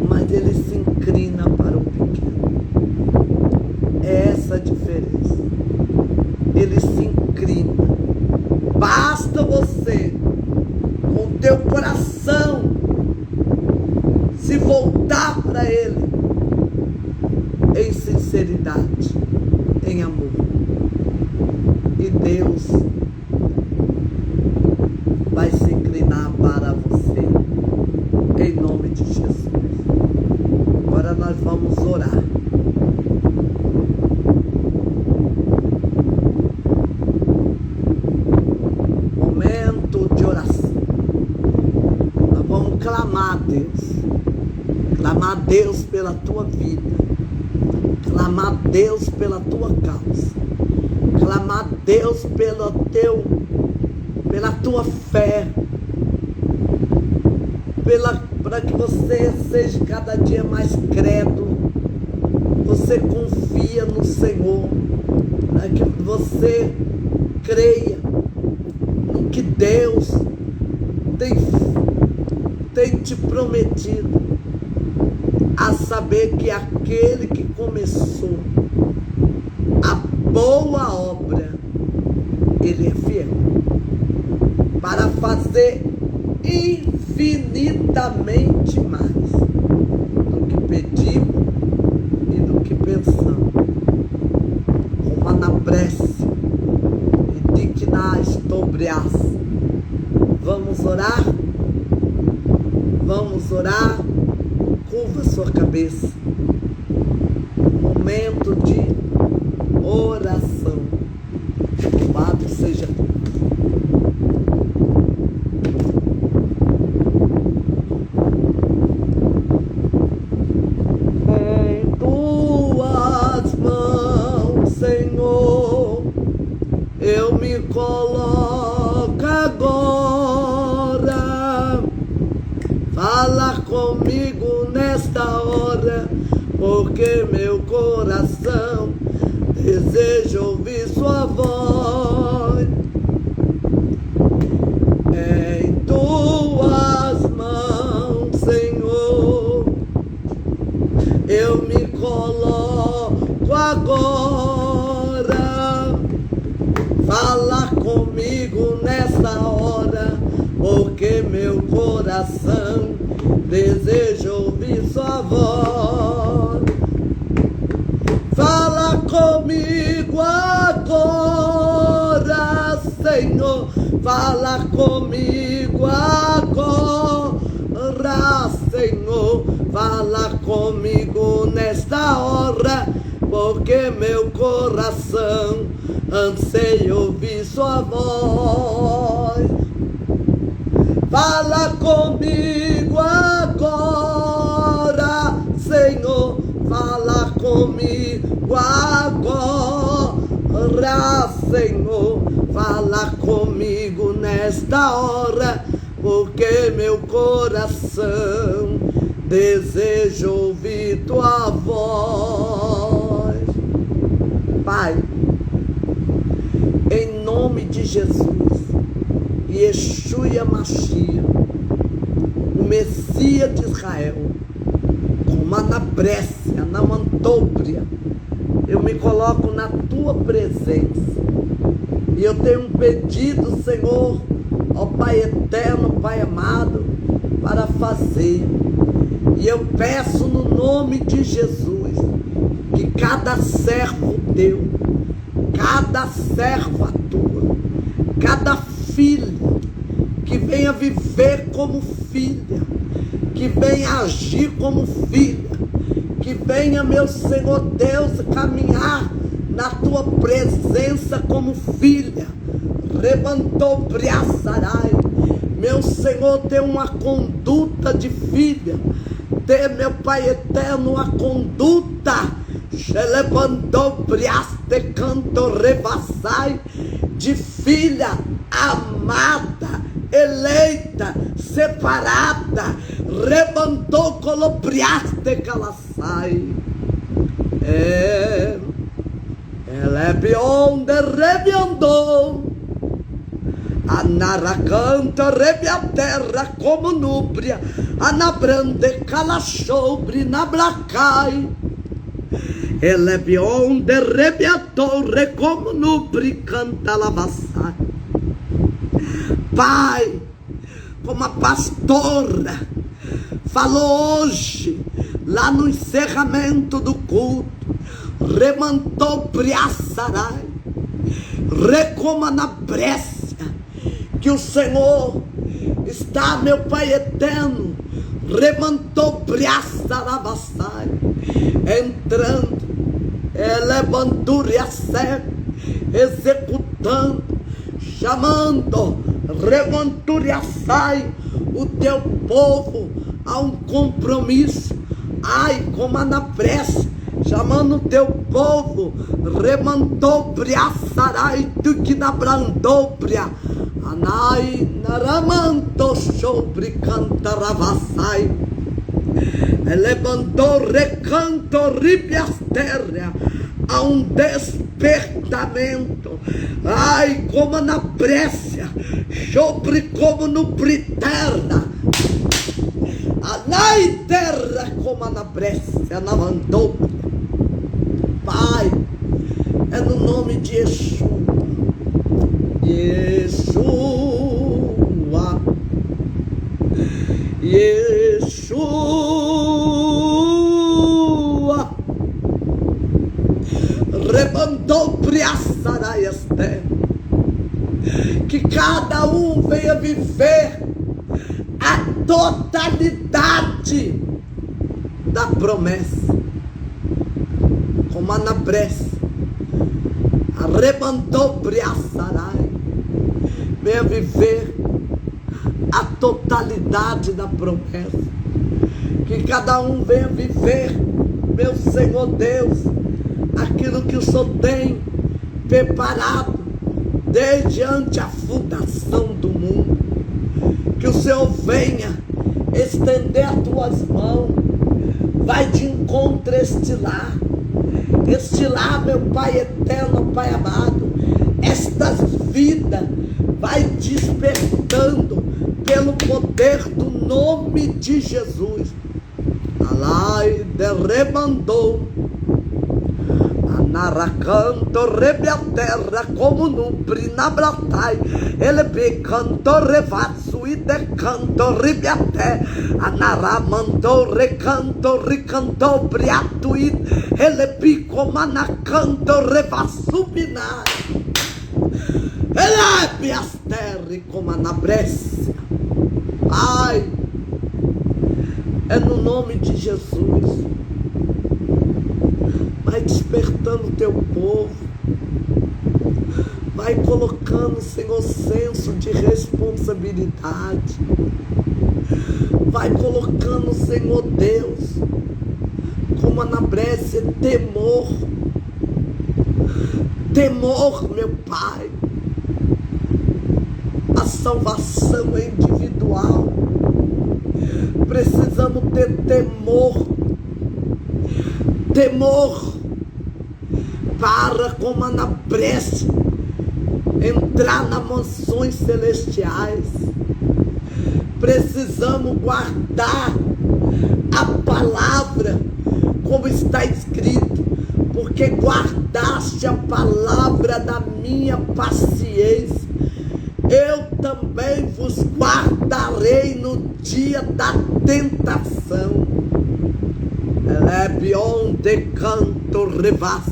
Mas Ele se inclina para o pequeno. É essa a diferença. Ele se inclina. Basta você, com teu coração, se voltar para Ele em sinceridade, em amor. E Deus vai se inclinar para você, em nome de Jesus. Agora nós vamos orar. Clamar a Deus pela tua vida, clamar a Deus pela tua causa, clamar a Deus pela tua fé, para que você seja cada dia mais crédulo, você confia no Senhor, para que você creia no que Deus tem te prometido, a saber que aquele que começou a boa obra, Ele é fiel para fazer infinitamente mais do que pedimos e do que pensamos. Como na prece e dignais tobrias. Vamos orar? Vamos orar? Curva sua cabeça. Momento de oração. Louvado seja Deus. Em tuas mãos, Senhor, eu me coloco agora. Fala comigo nesta hora, porque meu coração deseja ouvir sua voz. Em tuas mãos, Senhor, eu me coloco agora. Fala comigo nesta hora, porque meu coração deseja ouvir sua voz. Fala comigo agora, Senhor. Fala comigo agora, Senhor. Fala comigo nesta hora, porque meu coração anseia ouvir sua voz. Fala comigo agora, Senhor. Fala comigo agora, Senhor. Fala comigo nesta hora, porque meu coração deseja ouvir tua voz. Pai, em nome de Jesus, Yeshua Mashiach, o Messias de Israel, como na Brécia, na Mantóbria, eu me coloco na tua presença. E eu tenho um pedido, Senhor, ó Pai eterno, Pai amado, para fazer. E eu peço no nome de Jesus, que cada servo teu, cada serva tua, cada filha que venha viver como filha, que venha agir como filha, que venha, meu Senhor Deus, caminhar na tua presença como filha. Levantou Briaçarai, meu Senhor, tem uma conduta de filha, tem, meu Pai eterno, uma conduta levantou Briaste canto revassai, de filha amada, eleita, separada. Levantou colobriaste calaçai. Ela é bionde rebiandou, a nara canta rebia terra como núbria, a nabrande calachobre na blacai. Ela é bionde rebia torre como núbria canta lavassai. Pai, como a pastora falou hoje, lá no encerramento do culto, remantou Briaçarai, recoma na Brécia, que o Senhor está, meu Pai eterno, remantou Briaçaravassai, entrando, levantou a sé, executando, chamando, remantou a sai, o teu povo a um compromisso. Ai, como na prece, chamando o teu povo, remandobria sarai tu que na brandobria, anai naramanto sobre cantaravassai, levantou recanto ribias terra, a um despertamento, ai como na Brécia, sobre como no Briterna, anai terra como na Brécia, na mandou. Pai, é no nome de Yeshua, Yeshua, Yeshua, rebandou priaçaraiaste, que cada um venha viver a totalidade da promessa. Como na Brécia, arrebantou Briaçarai, venha viver a totalidade da promessa, que cada um venha viver, meu Senhor Deus, aquilo que o Senhor tem preparado desde antes a fundação do mundo, que o Senhor venha estender as tuas mãos, vai de encontro a este lar, meu Pai eterno, Pai amado, estas vidas vai despertando pelo poder do nome de Jesus. Alai de rebandou, anaracanto rebe a terra como nupri na bratai, ele becanto revatsu e decanto rebe a terra, anaramanto recanto ricanto briato e ele pico manacanto revatsu binai, ele bias terra como na Brécia. Ai, é no nome de Jesus. Vai despertando o teu povo, vai colocando, Senhor, senso de responsabilidade, vai colocando, Senhor Deus, como na Brécia, temor, meu Pai. A salvação é individual, precisamos ter temor para, como na Brécia, entrar nas mansões celestiais. Precisamos guardar a palavra como está escrito, porque guardaste a palavra da minha paciência, eu também vos guardarei no dia da tentação. Lebion de canto revas,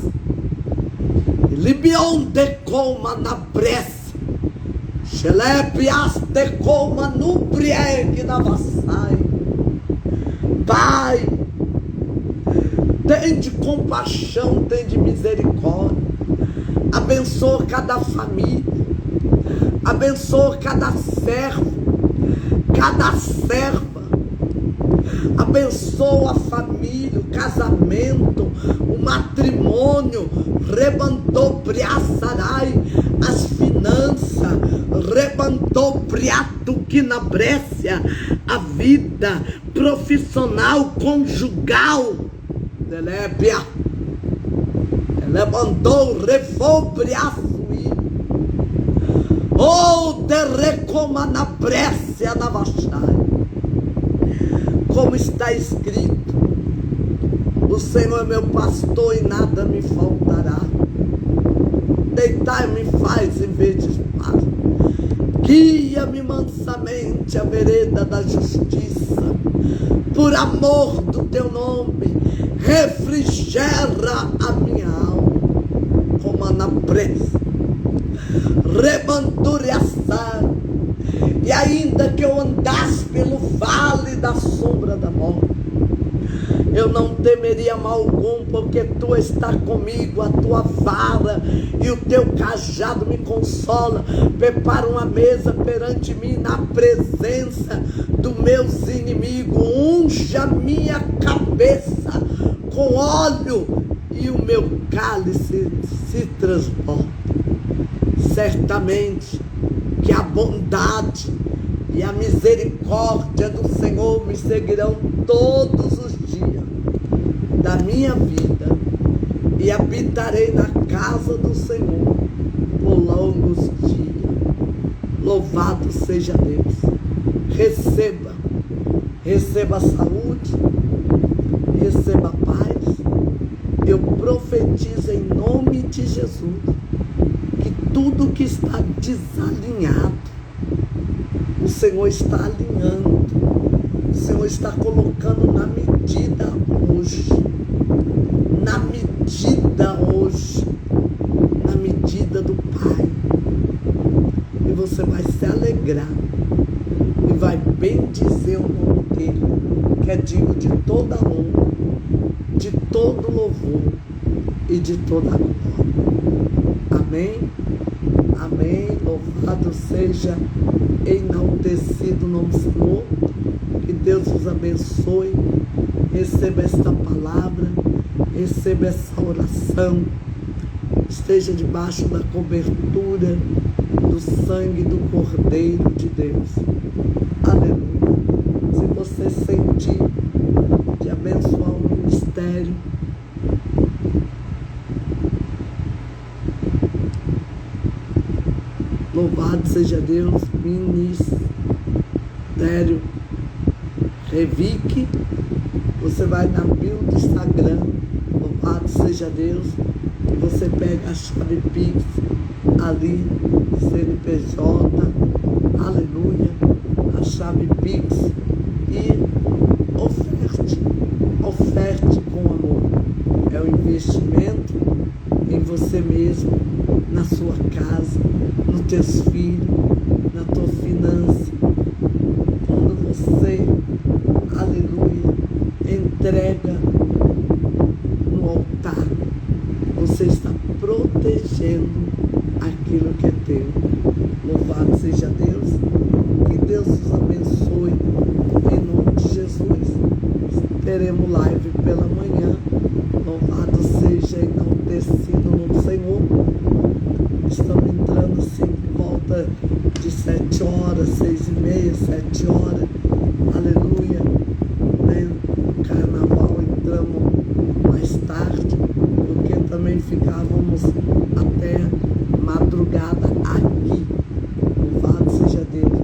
Libion de coma na Brécia, Xelepias de coma no briegue na vassai. Pai, tem de compaixão, tem de misericórdia, abençoa cada família, abençoa cada servo, cada serva, abençoa a família, o casamento, o matrimônio, rebantou priaçarai, as finanças, rebantou priato que na Brécia, a vida profissional, conjugal, delébia, levantou, revou priaçuí, oh, te recoma na Brécia, na Vachai. Como está escrito, o Senhor é meu pastor e nada me faltará. Deitar-me faz em vez de espada, guia-me mansamente a vereda da justiça, por amor do teu nome, refrigera a minha alma, como na pressa, rebandure assar. E ainda que eu andasse pelo vale da sombra da morte, eu não temeria mal algum, porque tu está comigo, a tua vara e o teu cajado me consola. Prepara uma mesa perante mim na presença dos meus inimigos, unge a minha cabeça com óleo e o meu cálice se transborda. Certamente que a bondade e a misericórdia do Senhor me seguirão todos os dias da minha vida e habitarei na casa do Senhor por longos dias. Louvado seja Deus. Receba saúde, receba paz. Eu profetizo em nome de Jesus que tudo que está desalinhado, o Senhor está alinhando, o Senhor está colocando na medida hoje, na medida do Pai. E você vai se alegrar e vai bendizer o nome dele, que é digno de toda honra, de todo louvor e de toda glória. Amém? Amém. Louvado seja, enaltecido o nome do Senhor. Que Deus os abençoe. Receba esta palavra, receba essa oração. Esteja debaixo da cobertura do sangue do Cordeiro de Deus. Aleluia. Se você sentir de abençoar o ministério, louvado seja Deus, Ministério Revique. Você vai na bio do Instagram, louvado seja Deus, e você pega a chave Pix ali, CNPJ, aleluia, a chave Pix, e oferte com amor. É um investimento em você mesmo, na sua casa, nos teus filhos, na tua finança. Quando você, aleluia, entrega no altar, você está protegendo aquilo que é teu. Louvado seja Deus. Que Deus os abençoe em nome de Jesus. Teremos live pela manhã. Louvado seja, enaltecido no Senhor. Estamos entrando assim por volta de 7 horas, 6h30, 7 horas. Aleluia. Né? Carnaval entramos mais tarde, porque também ficávamos até madrugada aqui. Louvado seja Deus.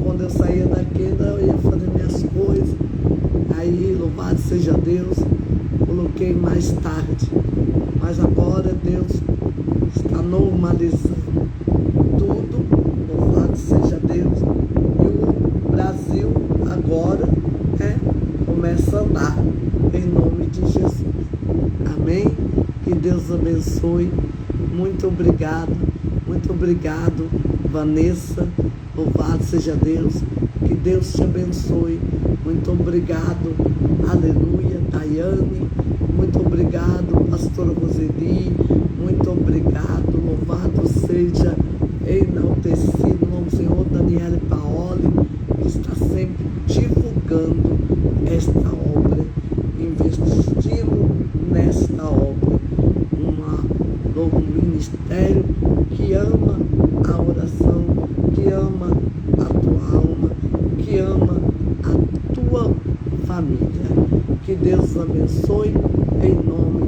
Quando eu saía daqui, eu ia fazer minhas coisas. Aí, louvado seja Deus, coloquei mais tarde. Mas agora Deus está normalizando tudo. Louvado seja Deus. E o Brasil agora começa a andar em nome de Jesus. Amém? Que Deus abençoe. Muito obrigado, Vanessa. Louvado seja Deus. Que Deus te abençoe. Muito obrigado, aleluia, Daiane. Muito obrigado, pastora Roseli. Muito obrigado, louvado seja, enaltecido o nome do Senhor, Daniele Paoli, que está sempre divulgando esta obra, investindo nesta obra. Um ministério que ama a oração, que ama a tua alma, que ama a tua família. Que Deus abençoe em nome